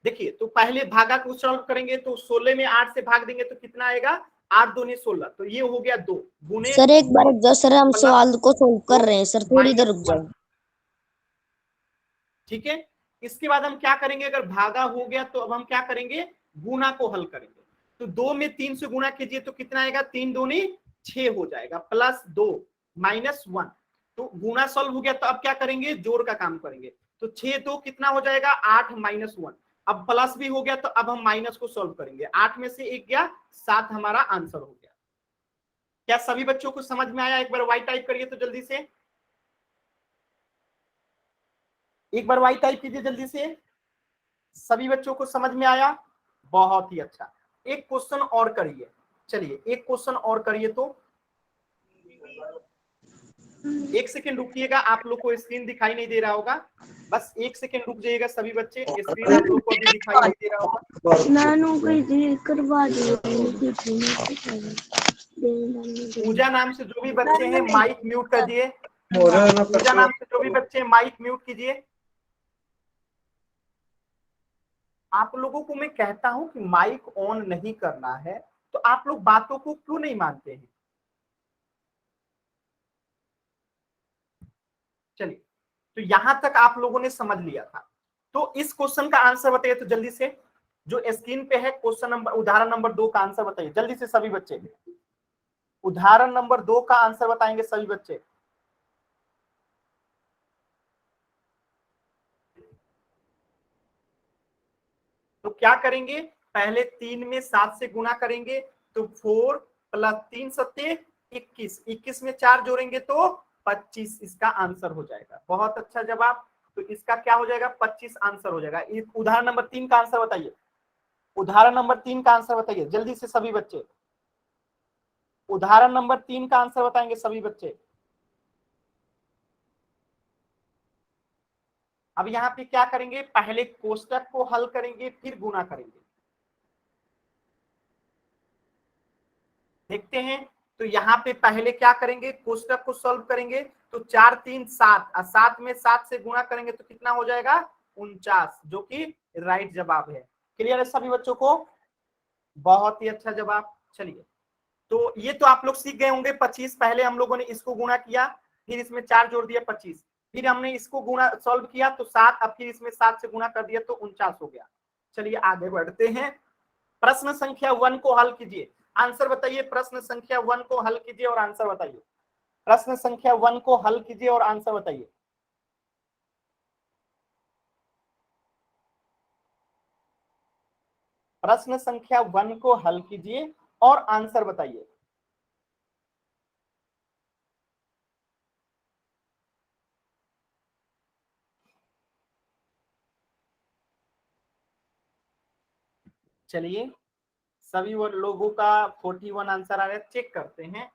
देखिए, तो पहले भागा को सॉल्व करेंगे, तो 16 में 8 से भाग देंगे तो कितना आएगा, 8 दूनी 16, तो ये हो गया 2 गुने सर एक बार रुक जाओ सर, हम प्लस सवाल को सोल्व कर 2 रहे हैं सर, थोड़ी देर रुक -1। जाओ। ठीक है, इसके बाद हम क्या करेंगे, अगर भागा हो गया तो अब हम क्या करेंगे, गुना को हल करेंगे। तो 2 में 3 से गुना कीजिए तो कितना आएगा, 3 दूनी 6 हो जाएगा, +2 -1। तो गुना सॉल्व हो गया, तो अब क्या करेंगे, जोड़ का काम करेंगे। तो 6 2 कितना हो जाएगा, 8 -1। अब प्लस भी हो गया, तो अब हम माइनस को सॉल्व करेंगे। 8 में से 1 गया, 7 हमारा आंसर हो गया। क्या सभी बच्चों को समझ में आया? एक बार वाई टाइप करिए तो जल्दी से, एक बार वाई टाइप कीजिए जल्दी से। सभी बच्चों को समझ में आया? बहुत ही अच्छा। एक क्वेश्चन और करिए, चलिए एक क्वेश्चन और करिए। तो 1 सेकेंड रुकिएगा, आप लोग को स्क्रीन दिखाई नहीं दे रहा होगा, बस 1 सेकेंड रुक जाइएगा सभी बच्चे, स्क्रीन आप लोग को अभी दिखाई नहीं दे रहा होगा। नानू कोई करवा दिए। पूजा नाम से जो भी बच्चे हैं माइक म्यूट कर दिए। पूजा नाम से जो भी बच्चे माइक म्यूट कीजिए। आप लोगों को मैं कहता हूं कि माइक ऑन नहीं करना है, तो आप लोग बातों को क्यों नहीं मानते हैं? चलिए, तो यहां तक आप लोगों ने समझ लिया था। तो इस क्वेश्चन का आंसर बताइए तो जल्दी से, जो स्क्रीन पे है क्वेश्चन नंबर, उदाहरण नंबर 2 का आंसर बताइए जल्दी से सभी बच्चे। उदाहरण नंबर 2 का आंसर बताएंगे सभी बच्चे। तो क्या करेंगे, पहले 3 में 7 से गुना करेंगे, तो 4 + 3 सत्ते 21, 21 में 4 जोड़ेंगे तो 25 इसका आंसर हो जाएगा। बहुत अच्छा जवाब। तो इसका क्या हो जाएगा, 25 आंसर हो जाएगा। उदाहरण नंबर 3 का आंसर बताइए। उदाहरण नंबर 3 का आंसर बताइए जल्दी से सभी बच्चे। उदाहरण नंबर 3 का आंसर बताएंगे सभी बच्चे। अब यहाँ पे क्या करेंगे, पहले कोष्टक को हल करेंगे, फिर गुना करेंगे। देखते हैं, तो यहाँ पे पहले क्या करेंगे, कोष्टक को सॉल्व करेंगे। तो 4 3 7, 7 में 7 से गुणा करेंगे तो कितना हो जाएगा, 49, जो कि राइट जवाब है। क्लियर है सभी बच्चों को? बहुत ही अच्छा जवाब। चलिए, तो ये तो आप लोग सीख गए होंगे। 25 पहले हम लोगों ने इसको गुणा किया, फिर इसमें 4 जोड़ दिया 25, फिर हमने इसको गुणा सॉल्व किया तो 7, अब फिर इसमें 7 से गुणा कर दिया तो 49 हो गया। चलिए आगे बढ़ते हैं। प्रश्न संख्या 1 को हल कीजिए, आंसर बताइए। प्रश्न संख्या 1 को हल कीजिए और आंसर बताइए। प्रश्न संख्या 1 को हल कीजिए और आंसर बताइए। प्रश्न संख्या 1 को हल कीजिए और आंसर बताइए। चलिए सभी वो लोगों का 41 आंसर आ रहा है। चेक करते हैं,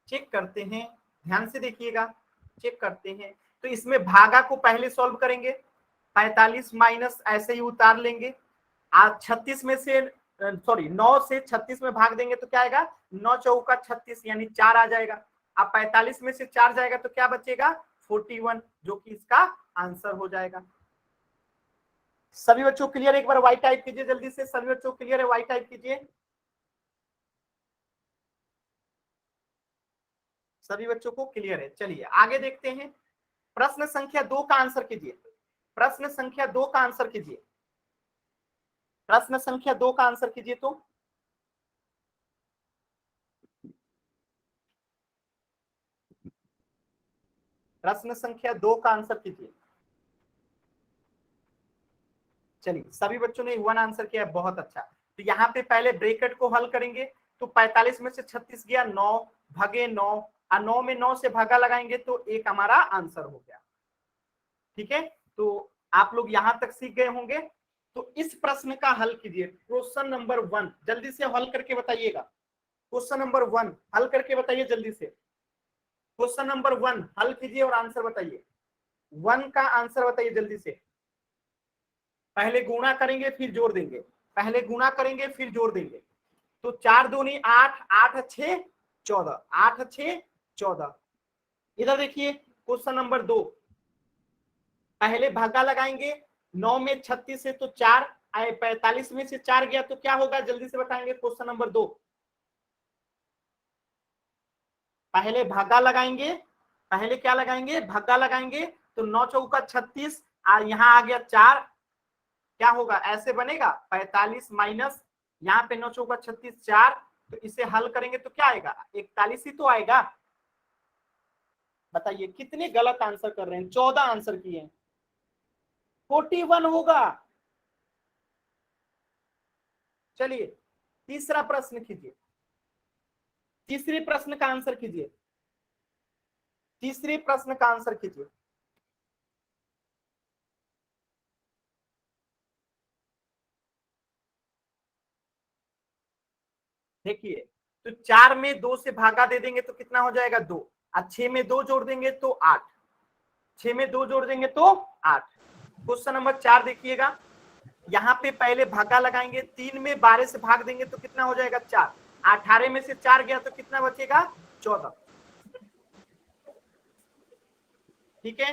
चेक करते हैं, ध्यान से देखिएगा, चेक करते हैं। तो इसमें भागा को पहले सॉल्व करेंगे, 45 माइनस ऐसे ही उतार लेंगे। आज 36 में से सॉरी 9 से 36 में भाग देंगे तो क्या आएगा, 9 चौका 36 यानी 4 आ जाएगा। अब 45 में से 4 जाएगा तो क्या बचेगा, 41, जो कि इसका आंसर हो जाएगा। सभी बच्चों क्लियर, एक बार वाई टाइप कीजिए जल्दी से, सभी बच्चों क्लियर है, वाई टाइप कीजिए। सभी बच्चों को क्लियर है। चलिए आगे देखते हैं, प्रश्न संख्या 2 का आंसर कीजिए। प्रश्न संख्या 2 का आंसर कीजिए। प्रश्न संख्या 2 का आंसर कीजिए। तो प्रश्न संख्या 2 का आंसर कीजिए। चलिए सभी बच्चों ने 1 आंसर किया, बहुत अच्छा। तो यहाँ पे पहले ब्रैकेट को हल करेंगे, तो 45 में से 36 गया, 9 भागे 9, और 9 में 9 से भागा लगाएंगे तो 1 हमारा आंसर हो गया। ठीक है, तो आप लोग यहां तक सीख गए होंगे। तो इस प्रश्न का हल कीजिए, क्वेश्चन नंबर 1 जल्दी से हल करके बताइएगा। क्वेश्चन नंबर 1 हल करके बताइए जल्दी से। क्वेश्चन नंबर 1 हल कीजिए और आंसर बताइए। 1 का आंसर बताइए जल्दी से। पहले गुणा करेंगे फिर जोड़ देंगे, पहले गुणा करेंगे फिर जोड़ देंगे। तो 4 दूनी 8, 8 6 14, 8 6 14। इधर देखिए क्वेश्चन नंबर 2, पहले भागा लगाएंगे, 9 में 36 है तो 4 आए, 45 में से 4 गया तो क्या होगा, जल्दी से बताएंगे। क्वेश्चन नंबर 2, पहले भागा लगाएंगे, पहले क्या लगाएंगे, भागा लगाएंगे। तो 9 चौका 36, यहाँ आ गया 4, क्या होगा, ऐसे बनेगा 45 माइनस यहाँ पे 9 चौका 36 4, तो इसे हल करेंगे तो क्या आएगा, 41 ही तो आएगा। बताइए कितने गलत आंसर कर रहे हैं, 14 आंसर किए हैं, 41 होगा। चलिए तीसरा प्रश्न कीजिए, तीसरे प्रश्न का आंसर कीजिए, तीसरे प्रश्न का आंसर कीजिए। देखिए तो 4 में 2 से भागा दे देंगे तो कितना हो जाएगा, 2, और 6 में 2 जोड़ देंगे तो 8, 6 में 2 जोड़ देंगे तो 8। क्वेश्चन नंबर 4 देखिएगा, यहाँ पे पहले भागा लगाएंगे, 3 में 12 से भाग देंगे तो कितना हो जाएगा, 4, 18 में से 4 गया तो कितना बचेगा, 14। ठीक है,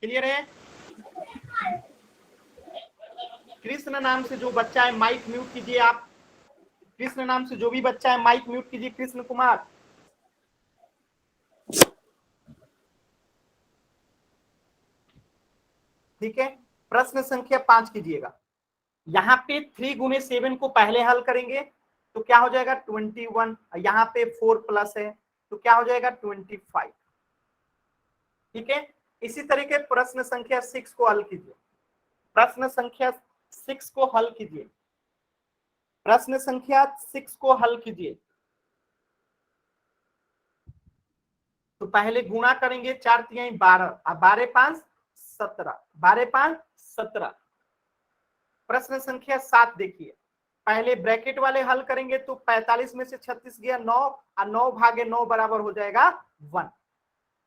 क्लियर है। कृष्ण नाम से जो बच्चा है माइक म्यूट कीजिए आप, कृष्ण नाम से जो भी बच्चा है माइक म्यूट कीजिए, कृष्ण कुमार। ठीक है, प्रश्न संख्या 5 कीजिएगा। यहाँ पे 3 गुने 7 को पहले हल करेंगे तो क्या हो जाएगा 21, यहाँ पे 4 प्लस है तो क्या हो जाएगा 25। ठीक है, इसी तरीके प्रश्न संख्या 6 को हल कीजिए। प्रश्न संख्या 6 को हल कीजिए, प्रश्न संख्या 6 को हल कीजिए। तो पहले गुणा करेंगे, 4 तिहाई 12, और 12 5 17, 12 5 17। प्रश्न संख्या 7 देखिए, पहले ब्रैकेट वाले हल करेंगे तो 45 में से 36 गया 9, और 9 भागे 9 बराबर हो जाएगा 1।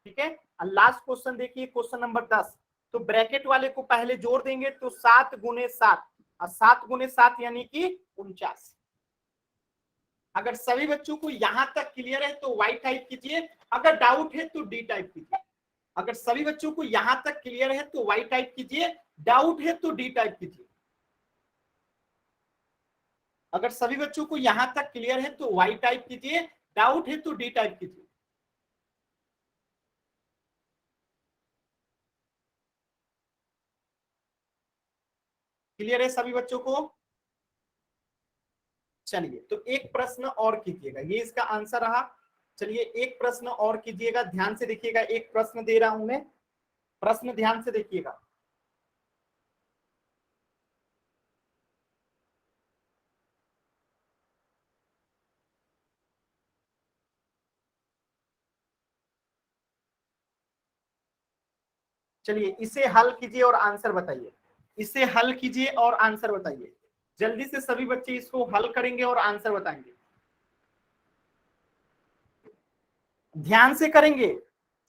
ठीक है, और लास्ट क्वेश्चन देखिए, क्वेश्चन नंबर 10। तो ब्रैकेट वाले को पहले जोड़ देंगे तो 7 गुने 7, और 7 गुने 7 यानी कि 49। अगर सभी बच्चों को यहां तक क्लियर है तो वाई टाइप कीजिए, अगर डाउट है तो डी टाइप कीजिए। अगर सभी बच्चों को यहां तक क्लियर है तो वाई टाइप कीजिए, डाउट है तो डी टाइप कीजिए। अगर सभी बच्चों को यहां तक क्लियर है तो वाई टाइप कीजिए, डाउट है तो डी टाइप कीजिए। क्लियर है सभी बच्चों को। चलिए तो एक प्रश्न और कीजिएगा, ये इसका आंसर रहा। चलिए एक प्रश्न और कीजिएगा, ध्यान से देखिएगा, एक प्रश्न दे रहा हूं मैं, प्रश्न ध्यान से देखिएगा। चलिए इसे हल कीजिए और आंसर बताइए, इसे हल कीजिए और आंसर बताइए। जल्दी से सभी बच्चे इसको हल करेंगे और आंसर बताएंगे, ध्यान से करेंगे।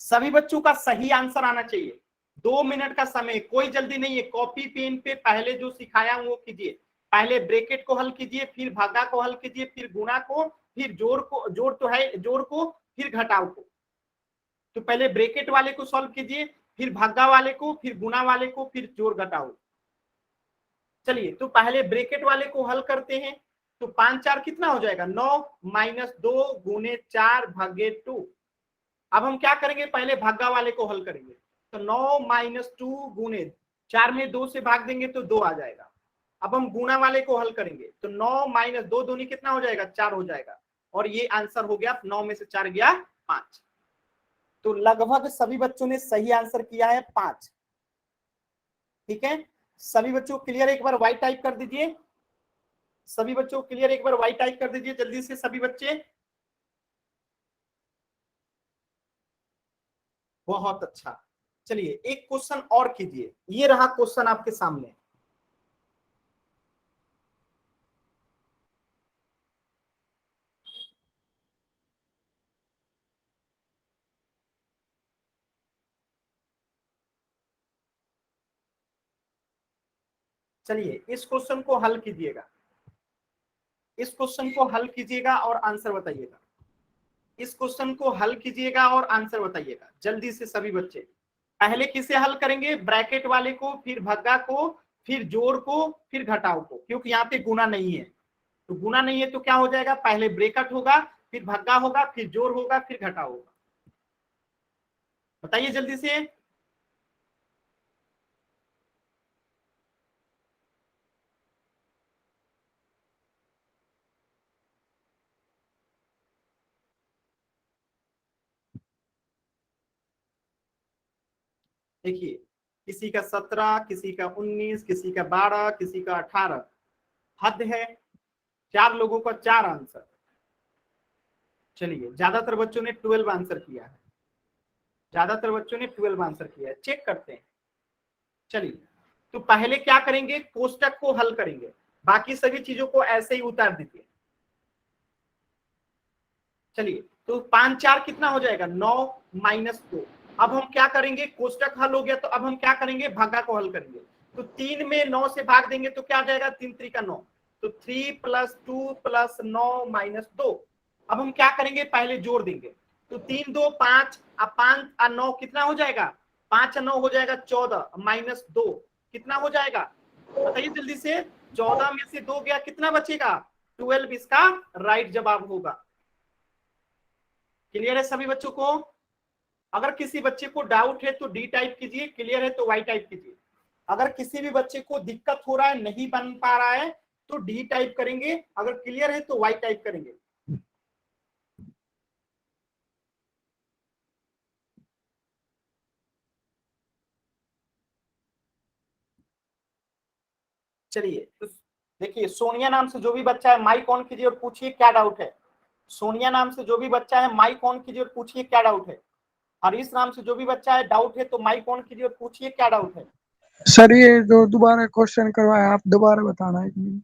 सभी बच्चों का सही आंसर आना चाहिए। 2 मिनट का समय, कोई जल्दी नहीं है। कॉपी पेन पे पहले जो सिखाया हूं वो कीजिए। पहले ब्रैकेट को हल कीजिए, फिर भागा को हल कीजिए, फिर गुणा को, फिर जोड़ को, जोड़ तो है जोड़ को, फिर घटाव को। तो पहले ब्रैकेट वाले को सॉल्व कीजिए, फिर भागा वाले को, फिर गुणा वाले को, फिर जोड़ घटाव। चलिए तो पहले ब्रैकेट वाले को हल करते हैं। तो 5 4 कितना हो जाएगा, 9 माइनस 2 गुने 4 भागे 2। अब हम क्या करेंगे, पहले भागा वाले को हल करेंगे। तो 9 माइनस 2 गुने 4 में 2 से भाग देंगे तो 2 आ जाएगा। अब हम गुणा वाले को हल करेंगे तो 9 माइनस 2 दूनी कितना हो जाएगा, 4 हो जाएगा। और ये आंसर हो गया, 9 में से 4 गया 5। तो लगभग सभी बच्चों ने सही आंसर किया है 5। ठीक है, सभी बच्चों क्लियर, एक बार वाई टाइप कर दीजिए। सभी बच्चों क्लियर, एक बार वाई टाइप कर दीजिए जल्दी से सभी बच्चे। बहुत अच्छा। चलिए एक क्वेश्चन और कीजिए, ये रहा क्वेश्चन आपके सामने। चलिए इस क्वेश्चन को हल कीजिएगा, इस क्वेश्चन को हल कीजिएगा और आंसर बताइएगा। इस क्वेश्चन को हल कीजिएगा और आंसर बताइएगा जल्दी से सभी बच्चे। पहले किसे हल करेंगे, ब्रैकेट वाले को, फिर भग्गा को, फिर जोड़ को, फिर घटाव को, क्योंकि यहाँ पे गुना नहीं है। तो गुना नहीं है तो क्या हो जाएगा, पहले ब्रैकेट होगा, फिर भग्गा होगा, फिर जोड़ होगा, फिर घटाव होगा। बताइए जल्दी से। देखिए किसी का 17, किसी का 19, किसी का 12, किसी का 18। हद है, 4 लोगों का 4 आंसर। चलिए ज्यादातर बच्चों ने 12 आंसर किया है, ज्यादातर बच्चों ने 12 आंसर किया है। चेक करते हैं। चलिए तो पहले क्या करेंगे, कोष्टक को हल करेंगे, बाकी सभी चीजों को ऐसे ही उतार दीजिए। चलिए तो 5 4 कितना हो जाएगा, 9 माइनस 2। अब हम क्या करेंगे, कोष्टक हल हो गया तो अब हम क्या करेंगे, भागा को हल करेंगे। तो 3 में 9 से भाग देंगे तो क्या आ जाएगा, 3 3 का 9। तो 3 प्लस 2 प्लस 9 माइनस 2। अब हम क्या करेंगे, पहले जोड़ देंगे। तो 3 2 5, अब 5 और 9 कितना हो जाएगा, 5 और 9 हो जाएगा 14 माइनस 2 कितना हो जाएगा, बताइए जल्दी से। 14 में से 2 गया, कितना बचेगा, 12 इसका राइट जवाब होगा। क्लियर है सभी बच्चों को। अगर किसी बच्चे को डाउट है तो डी टाइप कीजिए, क्लियर है तो वाई टाइप कीजिए। अगर किसी भी बच्चे को दिक्कत हो रहा है, नहीं बन पा रहा है तो डी टाइप करेंगे, अगर क्लियर है तो वाई टाइप करेंगे। चलिए तो देखिए, सोनिया नाम से जो भी बच्चा है माइक ऑन कीजिए और पूछिए क्या डाउट है। सोनिया नाम से जो भी बच्चा है माइक ऑन कीजिए और पूछिए क्या डाउट है। हरीश नाम से जो भी बच्चा है डाउट है तो माइक ऑन कीजिए और पूछिए क्या डाउट है। सर ये जो दोबारा क्वेश्चन करवाया आप दोबारा बताना 1 मिनट।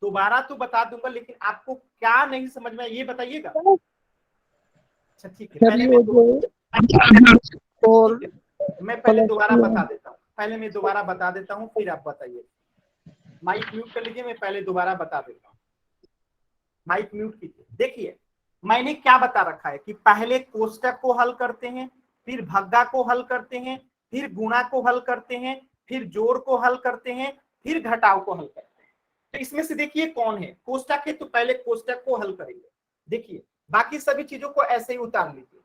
दोबारा तो बता दूंगा, लेकिन आपको क्या नहीं समझ में ये बताइएगा। अच्छा ठीक है, सर पहले ये मैं जो और ठीक है, मैं पहले दोबारा बता देता हूँ, पहले मैं दोबारा बता देता हूँ फिर आप बताइए। माइक म्यूट कर लीजिए, मैं पहले दोबारा बता देता हूँ। माइक म्यूट कीजिए। देखिए मैंने क्या बता रखा है कि पहले कोष्टक को हल करते हैं, फिर भग्गा को हल करते हैं, फिर गुणा को हल करते हैं, फिर जोड़ को हल करते हैं, फिर घटाव को हल करते हैं। तो इसमें से देखिए कौन है, कोष्टक है तो पहले कोष्टक को हल करेंगे। देखिए बाकी सभी चीजों को ऐसे ही उतार लीजिए।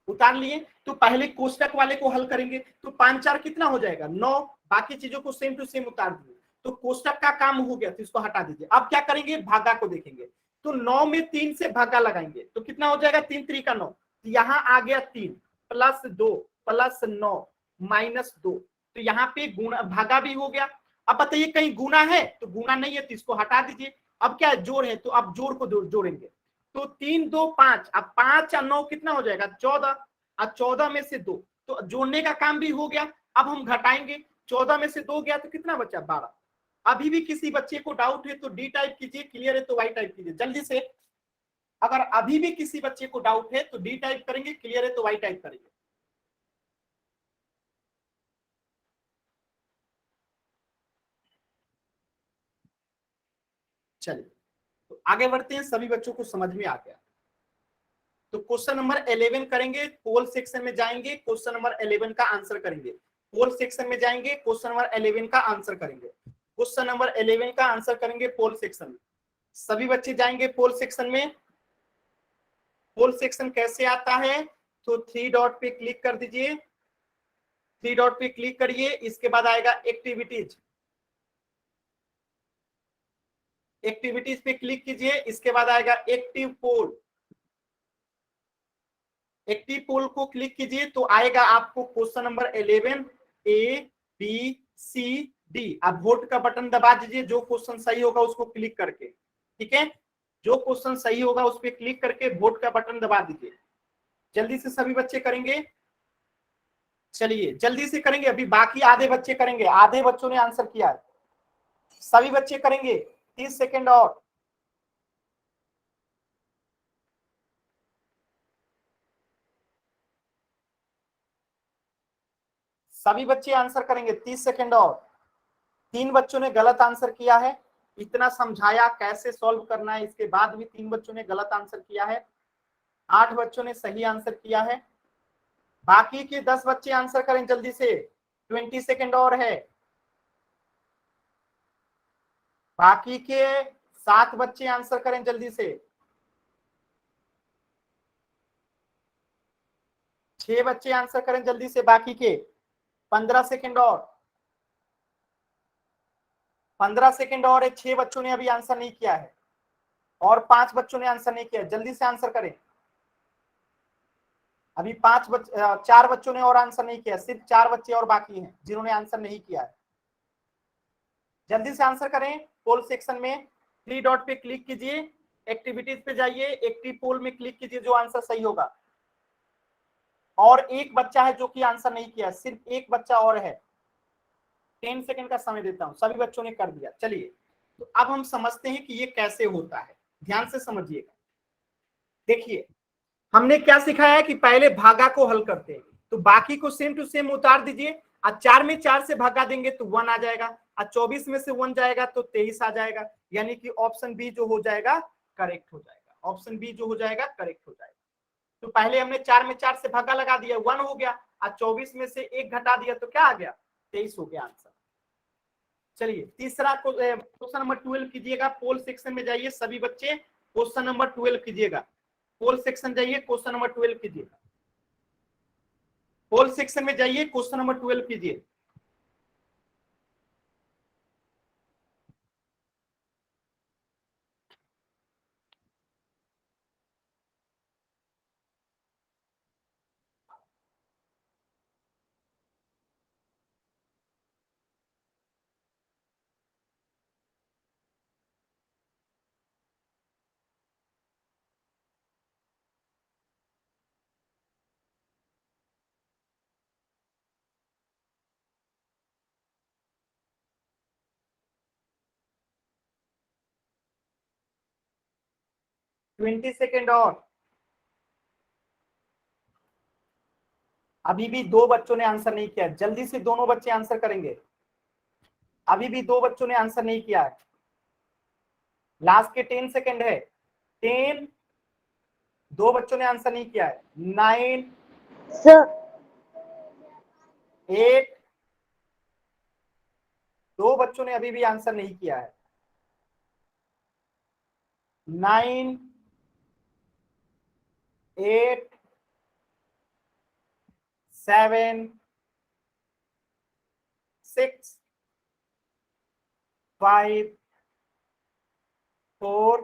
उतार लिए तो पहले कोष्टक वाले को हल करेंगे तो 5 4 कितना हो जाएगा, 9। बाकी चीजों को सेम टू सेम उतार दिए तो कोष्टक का काम हो गया, तो इसको हटा दीजिए। अब क्या करेंगे, भागा को देखेंगे। तो 9 में 3 से भागा लगाएंगे तो कितना हो जाएगा, 3 3 का 9। तो यहाँ आ गया 3 प्लस 2 प्लस 9 माइनस 2। तो यहाँ पे गुणा भागा भी हो गया। अब बताइए कहीं गुणा है, तो गुणा नहीं है तो इसको हटा दीजिए। अब क्या जोड़ है, तो अब जोड़ को जोड़ेंगे। तो 3 2 5, अब 5 और 9 कितना हो जाएगा, 14। और 14 में से 2, तो जोड़ने का काम भी हो गया। अब हम घटाएंगे, 14 में से 2 गया तो कितना बचा 12। अभी भी किसी बच्चे को डाउट है तो डी टाइप कीजिए, क्लियर है तो वाई टाइप कीजिए जल्दी से। अगर अभी भी किसी बच्चे को डाउट है तो डी टाइप करेंगे, क्लियर है तो वाई टाइप करेंगे। चलिए तो आगे बढ़ते हैं, सभी बच्चों को समझ में आ गया। तो क्वेश्चन नंबर 11 करेंगे, पोल सेक्शन में जाएंगे, क्वेश्चन नंबर 11 का आंसर करेंगे। पोल सेक्शन में जाएंगे, क्वेश्चन नंबर 11 का आंसर करेंगे। क्वेश्चन नंबर 11 का आंसर करेंगे पोल सेक्शन में। सभी बच्चे जाएंगे पोल सेक्शन में। पोल सेक्शन कैसे आता है, तो 3 डॉट पे क्लिक कर दीजिए, 3 डॉट पे क्लिक करिए, इसके बाद आएगा एक्टिविटीज, एक्टिविटीज पे क्लिक कीजिए, इसके बाद आएगा एक्टिव पोल, एक्टिव पोल को क्लिक कीजिए तो आएगा आपको question number 11 A B C D. आप वोट का बटन दबा दीजिए, जो क्वेश्चन सही होगा उसको क्लिक करके, ठीक है, जो क्वेश्चन सही होगा उस पर क्लिक करके वोट का बटन दबा दीजिए। जल्दी से सभी बच्चे करेंगे, चलिए जल्दी से करेंगे, अभी बाकी आधे बच्चे करेंगे, आधे बच्चों ने आंसर किया है, सभी बच्चे करेंगे, 30 सेकेंड और। सभी बच्चे आंसर करेंगे, 30 सेकेंड और। 3 बच्चों ने गलत आंसर किया है, इतना समझाया कैसे सॉल्व करना है, इसके बाद भी 3 बच्चों ने गलत आंसर किया है। 8 बच्चों ने सही आंसर किया है। बाकी के 10 बच्चे आंसर करें जल्दी से, 20 सेकेंड और है। बाकी के 7 बच्चे आंसर करें जल्दी से। 6 बच्चे आंसर करें जल्दी से, बाकी के 15 सेकेंड और, 15 सेकेंड और है। 6 बच्चों ने अभी आंसर नहीं किया है और 5 बच्चों ने आंसर नहीं किया, जल्दी से आंसर करें। अभी 4 बच्चों ने और आंसर नहीं किया, सिर्फ 4 बच्चे और बाकी हैं जिन्होंने आंसर नहीं किया है। जल्दी से आंसर करें। पोल सेक्शन में 3 डॉट पे क्लिक कीजिए, एक्टिविटीज पे जाइए, एक्टिव पोल में क्लिक कीजिए, जो आंसर सही होगा। और एक बच्चा है जो कि आंसर नहीं किया, सिर्फ एक बच्चा और है। 10 सेकंड का समय देता हूं, सभी बच्चों ने कर दिया। चलिए तो अब हम समझते हैं कि ये कैसे होता है, ध्यान से समझिएगा। देखिए हमने क्या सिखाया है कि पहले भागा को हल करते हैं, तो बाकी को सेम टू सेम उतार दीजिए। और 4 में 4 से भागा देंगे तो 1 आ जाएगा, और 24 में से 1 जाएगा तो 23 आ जाएगा, यानी कि ऑप्शन बी जो हो जाएगा करेक्ट हो जाएगा, ऑप्शन बी जो हो जाएगा करेक्ट हो जाएगा। तो पहले हमने 4 में 4 से भागा लगा दिया, 1 हो गया, और 24 में से 1 घटा दिया तो क्या आ गया, 23 हो गया आंसर। चलिए तीसरा क्वेश्चन नंबर 12 कीजिएगा। पोल सेक्शन में जाइए सभी बच्चे, क्वेश्चन नंबर 12 कीजिएगा। पोल सेक्शन जाइए, क्वेश्चन नंबर 12 कीजिएगा। पोल सेक्शन में जाइए, क्वेश्चन नंबर 12 कीजिए। ट्वेंटी सेकेंड और। अभी भी 2 बच्चों ने आंसर नहीं किया, जल्दी से दोनों बच्चे आंसर करेंगे। अभी भी 2 बच्चों ने आंसर नहीं किया है, लास्ट के 10 सेकेंड है। 10, 2 बच्चों ने आंसर नहीं किया है। 9, सर 8, 2 बच्चों ने अभी भी आंसर नहीं किया है। 9, 8, 7, 6, 5, 4,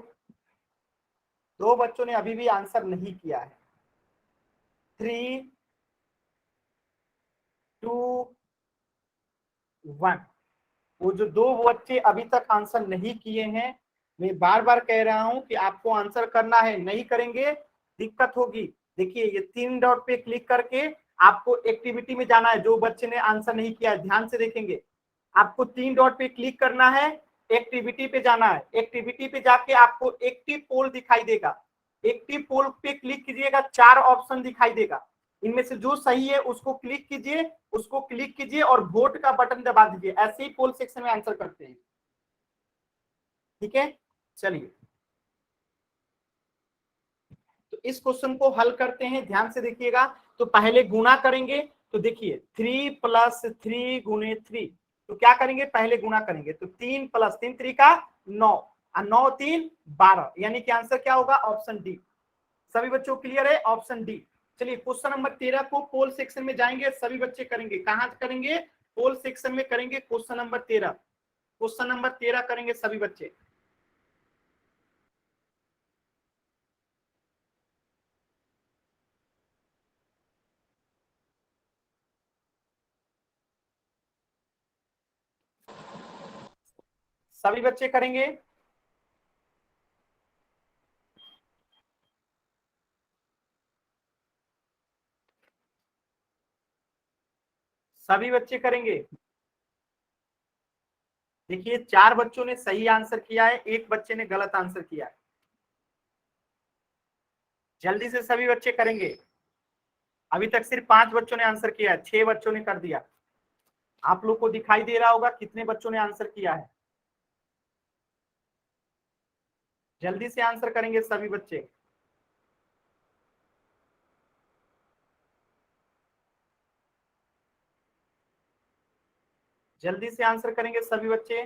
2 बच्चों ने अभी भी आंसर नहीं किया है। 3, 2, 1। वो जो 2 बच्चे अभी तक आंसर नहीं किए हैं, मैं बार बार कह रहा हूं कि आपको आंसर करना है, नहीं करेंगे दिक्कत होगी। देखिए ये 3 डॉट पे क्लिक करके आपको एक्टिविटी में जाना है। जो बच्चे ने आंसर नहीं किया है ध्यान से देखेंगे, आपको 3 डॉट पे क्लिक करना है, एक्टिविटी पे जाना है। एक्टिविटी पे जाके आपको एक्टिव पोल दिखाई देगा, एक्टिव पोल पे क्लिक कीजिएगा, 4 ऑप्शन दिखाई देगा, इनमें से जो सही है उसको क्लिक कीजिए, उसको क्लिक कीजिए और वोट का बटन दबा दीजिए। ऐसे ही पोल सेक्शन में आंसर करते हैं, ठीक है। चलिए तो इस क्वेश्चन को हल करते हैं, ध्यान से देखिएगा। तो पहले गुणा करेंगे, तो देखिए 3 + 3 × 3, तो क्या करेंगे, पहले गुणा करेंगे। तो 3 + 3 3 का 9 और 9 3 12, यानी कि आंसर क्या होगा, ऑप्शन डी। सभी बच्चों को क्लियर है, ऑप्शन डी। चलिए क्वेश्चन नंबर 13 को पोल सेक्शन में जाएंगे, सभी बच्चे करेंगे। कहां करेंगे, पोल सेक्शन में करेंगे। क्वेश्चन नंबर 13, क्वेश्चन नंबर 13 करेंगे सभी बच्चे। सभी बच्चे करेंगे। सभी बच्चे करेंगे। देखिए 4 बच्चों ने सही आंसर किया है, एक बच्चे ने गलत आंसर किया है। जल्दी से सभी बच्चे करेंगे। अभी तक सिर्फ 5 बच्चों ने आंसर किया है, 6 बच्चों ने कर दिया। आप लोग को दिखाई दे रहा होगा कितने बच्चों ने आंसर किया है। जल्दी से आंसर करेंगे सभी बच्चे। जल्दी से आंसर करेंगे सभी बच्चे।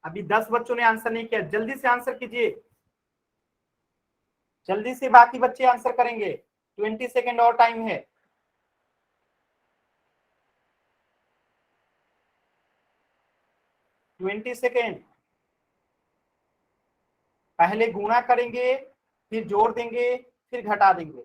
अभी 10 बच्चों ने आंसर नहीं किया, जल्दी से आंसर कीजिए। जल्दी से बाकी बच्चे आंसर करेंगे, 20 सेकेंड और टाइम है। Twenty second. पहले गुणा करेंगे, फिर जोड़ देंगे, फिर घटा देंगे।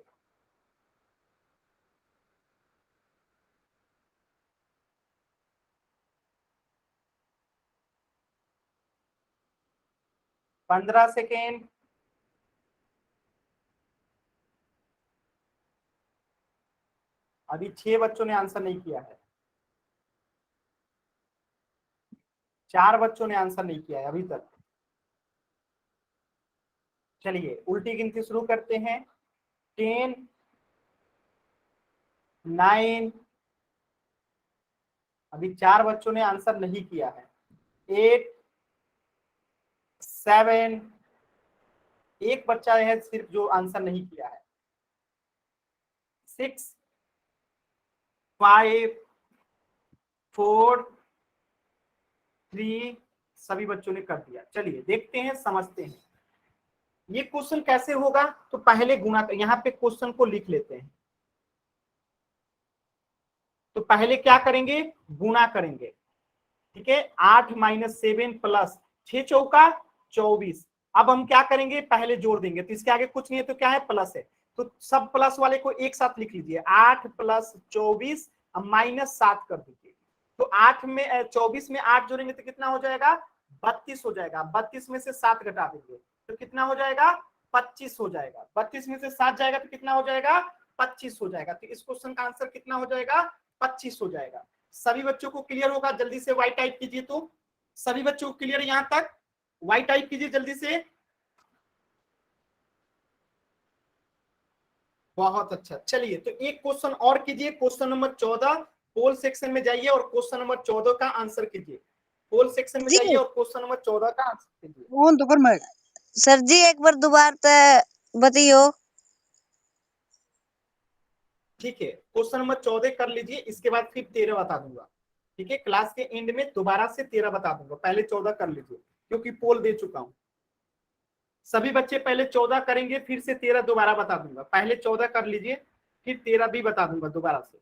पंद्रह सेकेंड। अभी 6 बच्चों ने आंसर नहीं किया है, 4 बच्चों ने आंसर नहीं किया है अभी तक। चलिए उल्टी गिनती शुरू करते हैं। 10 9, अभी 4 बच्चों ने आंसर नहीं किया है। 8 7, एक बच्चा है सिर्फ जो आंसर नहीं किया है। 6 5 4 3, सभी बच्चों ने कर दिया। चलिए देखते हैं, समझते हैं ये क्वेश्चन कैसे होगा। तो पहले गुणा, यहाँ पे क्वेश्चन को लिख लेते हैं। तो पहले क्या करेंगे, गुणा करेंगे, ठीक है। 8 - 7 + 6 चौका 24। अब हम क्या करेंगे, पहले जोड़ देंगे, तो इसके आगे कुछ नहीं है तो क्या है, प्लस है। तो सब प्लस वाले को एक साथ लिख लीजिए, 8 + 24 -7 कर दीजिए। तो 8 में 24 में 8 जोड़ेंगे तो कितना हो जाएगा, 32 हो जाएगा। 32 में से 7 घटा देंगे तो कितना हो जाएगा, 25 हो जाएगा। 32 में से 7 जाएगा तो कितना हो जाएगा, 25 हो जाएगा। तो इस क्वेश्चन का आंसर कितना हो जाएगा, 25 हो जाएगा। सभी बच्चों को क्लियर होगा, जल्दी से वाई टाइप कीजिए। तो सभी बच्चों को क्लियर यहां तक, वाई टाइप कीजिए जल्दी से। बहुत अच्छा। चलिए तो एक क्वेश्चन और कीजिए, क्वेश्चन नंबर 14। पोल सेक्शन में जाइए और क्वेश्चन नंबर 14 का आंसर कीजिए। पोल सेक्शन में जी जाइए और क्वेश्चन नंबर 14 का आंसर कीजिए। कौन तो फरमाए। सर जी, एक बार दोबारा बताइयो। ठीक है, क्वेश्चन नंबर 14 कर लीजिए, इसके बाद फिर 13 बता दूंगा। ठीक है, क्लास के एंड में दोबारा से 13 बता दूंगा, पहले 14 कर लीजिए क्योंकि पोल दे चुका हूं। सभी बच्चे पहले 14 करेंगे, फिर से 13 दोबारा बता दूंगा। पहले 14 कर लीजिए, फिर 13 भी बता दूंगा दोबारा से।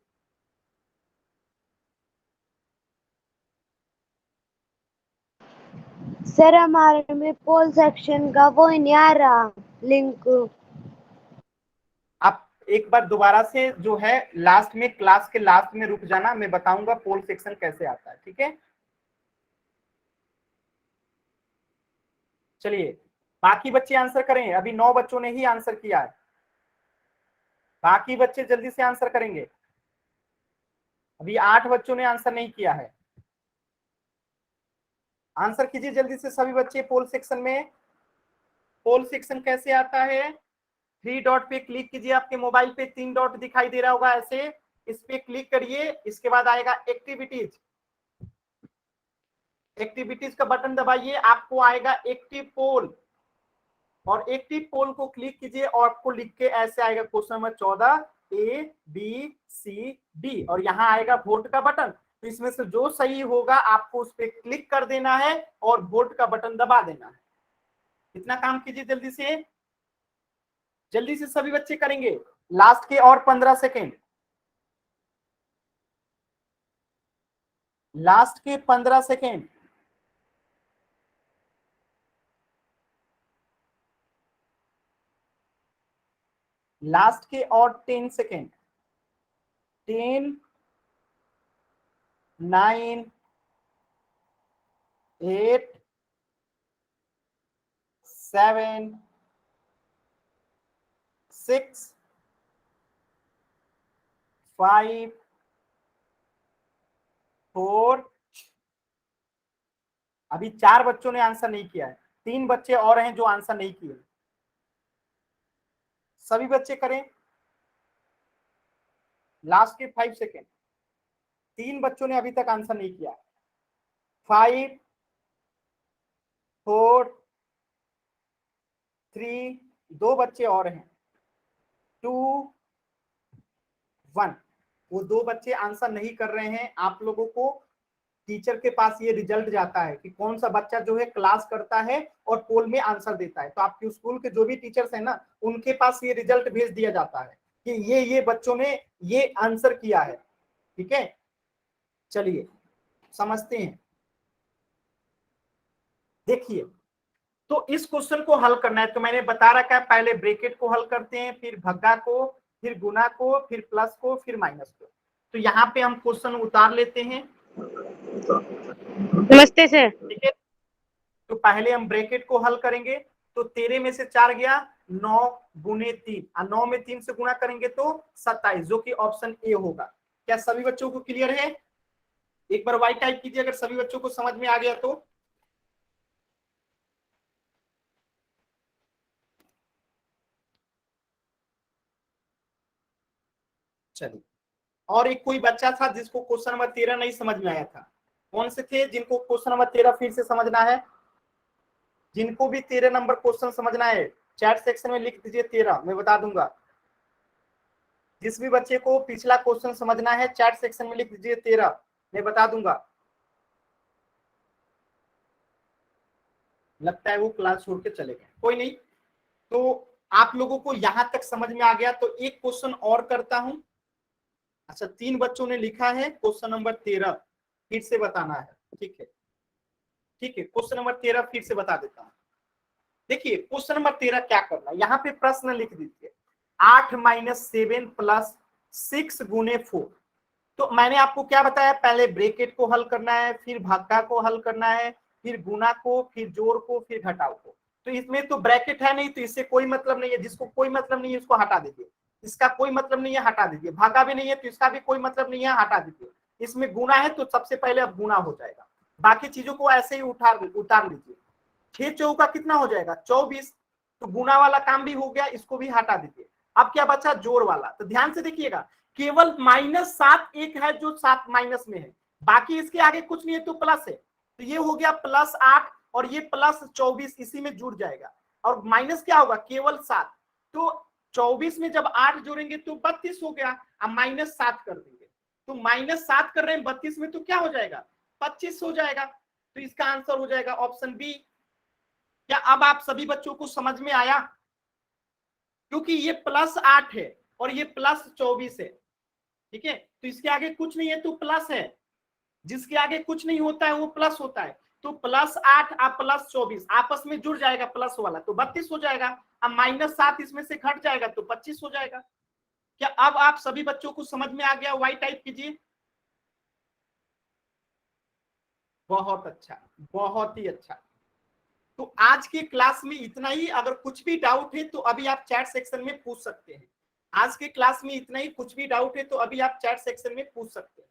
सर हमारे में पोल सेक्शन का वो ही नहीं आ रहा लिंक। आप एक बार दोबारा से जो है लास्ट में, क्लास के लास्ट में रुक जाना, मैं बताऊंगा पोल सेक्शन कैसे आता है, ठीक है। चलिए बाकी बच्चे आंसर करें, अभी 9 बच्चों ने ही आंसर किया है, बाकी बच्चे जल्दी से आंसर करेंगे। अभी 8 बच्चों ने आंसर नहीं किया है, आंसर कीजिए जल्दी से सभी बच्चे पोल सेक्शन में। पोल सेक्शन कैसे आता है, 3 डॉट पे क्लिक कीजिए, आपके मोबाइल पे 3 डॉट दिखाई दे रहा होगा ऐसे, इस पे क्लिक करिए, इसके बाद आएगा एक्टिविटीज, एक्टिविटीज का बटन दबाइए, आपको आएगा एक्टिव पोल, और एक्टिव पोल को क्लिक कीजिए और आपको लिख के ऐसे आएगा क्वेश्चन नंबर 14 ABCD, और यहाँ आएगा वोट का बटन। तो इसमें से जो सही होगा आपको उस पर क्लिक कर देना है और वोट का बटन दबा देना है। इतना काम कीजिए जल्दी से, जल्दी से सभी बच्चे करेंगे, लास्ट के और 15 सेकेंड, लास्ट के 15 सेकेंड। लास्ट के और 10 सेकेंड, 10 9 8 7 6 5 4, अभी 4 बच्चों ने आंसर नहीं किया है, 3 बच्चे और हैं जो आंसर नहीं किए, सभी बच्चे करें, लास्ट के 5 सेकेंड, 3 बच्चों ने अभी तक आंसर नहीं किया, 5 4 3, 2 बच्चे और हैं, 2 1, वो 2 बच्चे आंसर नहीं कर रहे हैं। आप लोगों को टीचर के पास ये रिजल्ट जाता है कि कौन सा बच्चा जो है क्लास करता है और पोल में आंसर देता है, तो आपके स्कूल के जो भी टीचर्स हैं ना, उनके पास ये रिजल्ट भेज दिया जाता है कि ये बच्चों ने ये आंसर किया है। ठीक है, चलिए समझते हैं। देखिए, तो इस क्वेश्चन को हल करना है, तो मैंने बता रखा है, पहले ब्रैकेट को हल करते हैं, फिर भग्गा को, फिर गुना को, फिर प्लस को, फिर माइनस को। तो यहाँ पे हम क्वेश्चन उतार लेते हैं। नमस्ते सर। ठीक है, तो पहले हम ब्रैकेट को हल करेंगे, तो 13 में से 4 गया, 9 गुने 3, 9 में 3 से गुणा करेंगे तो 27, जो कि ऑप्शन ए होगा। क्या सभी बच्चों को क्लियर है? एक बार वाई टाइप कीजिए अगर सभी बच्चों को समझ में आ गया तो। चलिए, और एक कोई बच्चा था जिसको क्वेश्चन नंबर 13 नहीं समझ में आया था, कौन से थे जिनको क्वेश्चन नंबर 13 फिर से समझना है? जिनको भी 13 नंबर क्वेश्चन समझना है चैट सेक्शन में लिख दीजिए 13, मैं बता दूंगा। जिस भी बच्चे को पिछला क्वेश्चन समझना है चैट सेक्शन में लिख दीजिए 13, मैं बता दूंगा। लगता है वो क्लास छोड़ के चले गए, कोई नहीं। तो आप लोगों को यहां तक समझ में आ गया, तो एक क्वेश्चन और करता हूं। अच्छा, 3 बच्चों ने लिखा है क्वेश्चन नंबर 13, फिर से बताना है। ठीक है, ठीक है, क्वेश्चन नंबर 13 फिर से बता देता हूं। देखिए क्वेश्चन नंबर 13 क्या करना है, यहाँ पे प्रश्न लिख दीजिए 8 - 7 + 6 गुने 4। तो मैंने आपको क्या बताया, पहले ब्रैकेट को हल करना है, फिर भागा को हल करना है, फिर गुना को, फिर जोड़ को, फिर घटाव को। तो इसमें तो ब्रैकेट है नहीं, तो इससे कोई मतलब नहीं है, जिसको कोई मतलब नहीं है उसको हटा दीजिए, इसका कोई मतलब नहीं है हटा दीजिए, भागा भी नहीं है तो इसका भी कोई मतलब नहीं है हटा दीजिए, इसमें गुना है तो सबसे पहले अब गुना हो जाएगा, बाकी चीजों को ऐसे ही उतार लीजिए। 6 चौका कितना हो जाएगा 24, तो गुना वाला काम भी हो गया, इसको भी हटा दीजिए। अब क्या बचा, जोड़ वाला। तो ध्यान से देखिएगा, केवल -7 एक है जो 7 माइनस में है, बाकी इसके आगे कुछ नहीं है तो प्लस है, तो ये हो गया +8 और ये +24 इसी में जुड़ जाएगा, और माइनस क्या होगा, केवल 7। तो 24 में जब 8 जोड़ेंगे तो 32 हो गया, अब -7 कर देंगे, तो -7 कर रहे हैं 32 में, तो क्या हो जाएगा 25 हो जाएगा। तो इसका आंसर हो जाएगा ऑप्शन बी। क्या अब आप सभी बच्चों को समझ में आया? क्योंकि ये +8 है और ये +24 है। ठीक है, तो इसके आगे कुछ नहीं है तो प्लस है, जिसके आगे कुछ नहीं होता है वो प्लस होता है। तो +8 और +24 आपस में जुड़ जाएगा प्लस वाला, तो 32 हो जाएगा। अब -7 इसमें से घट जाएगा तो 25 हो जाएगा। क्या अब आप सभी बच्चों को समझ में आ गया? वाई टाइप कीजिए। बहुत अच्छा, बहुत ही अच्छा। तो आज के क्लास में इतना ही। अगर कुछ भी डाउट है तो अभी आप चैट सेक्शन में पूछ सकते हैं। आज के क्लास में इतना ही। कुछ भी डाउट है तो अभी आप चैट सेक्शन में पूछ सकते हैं।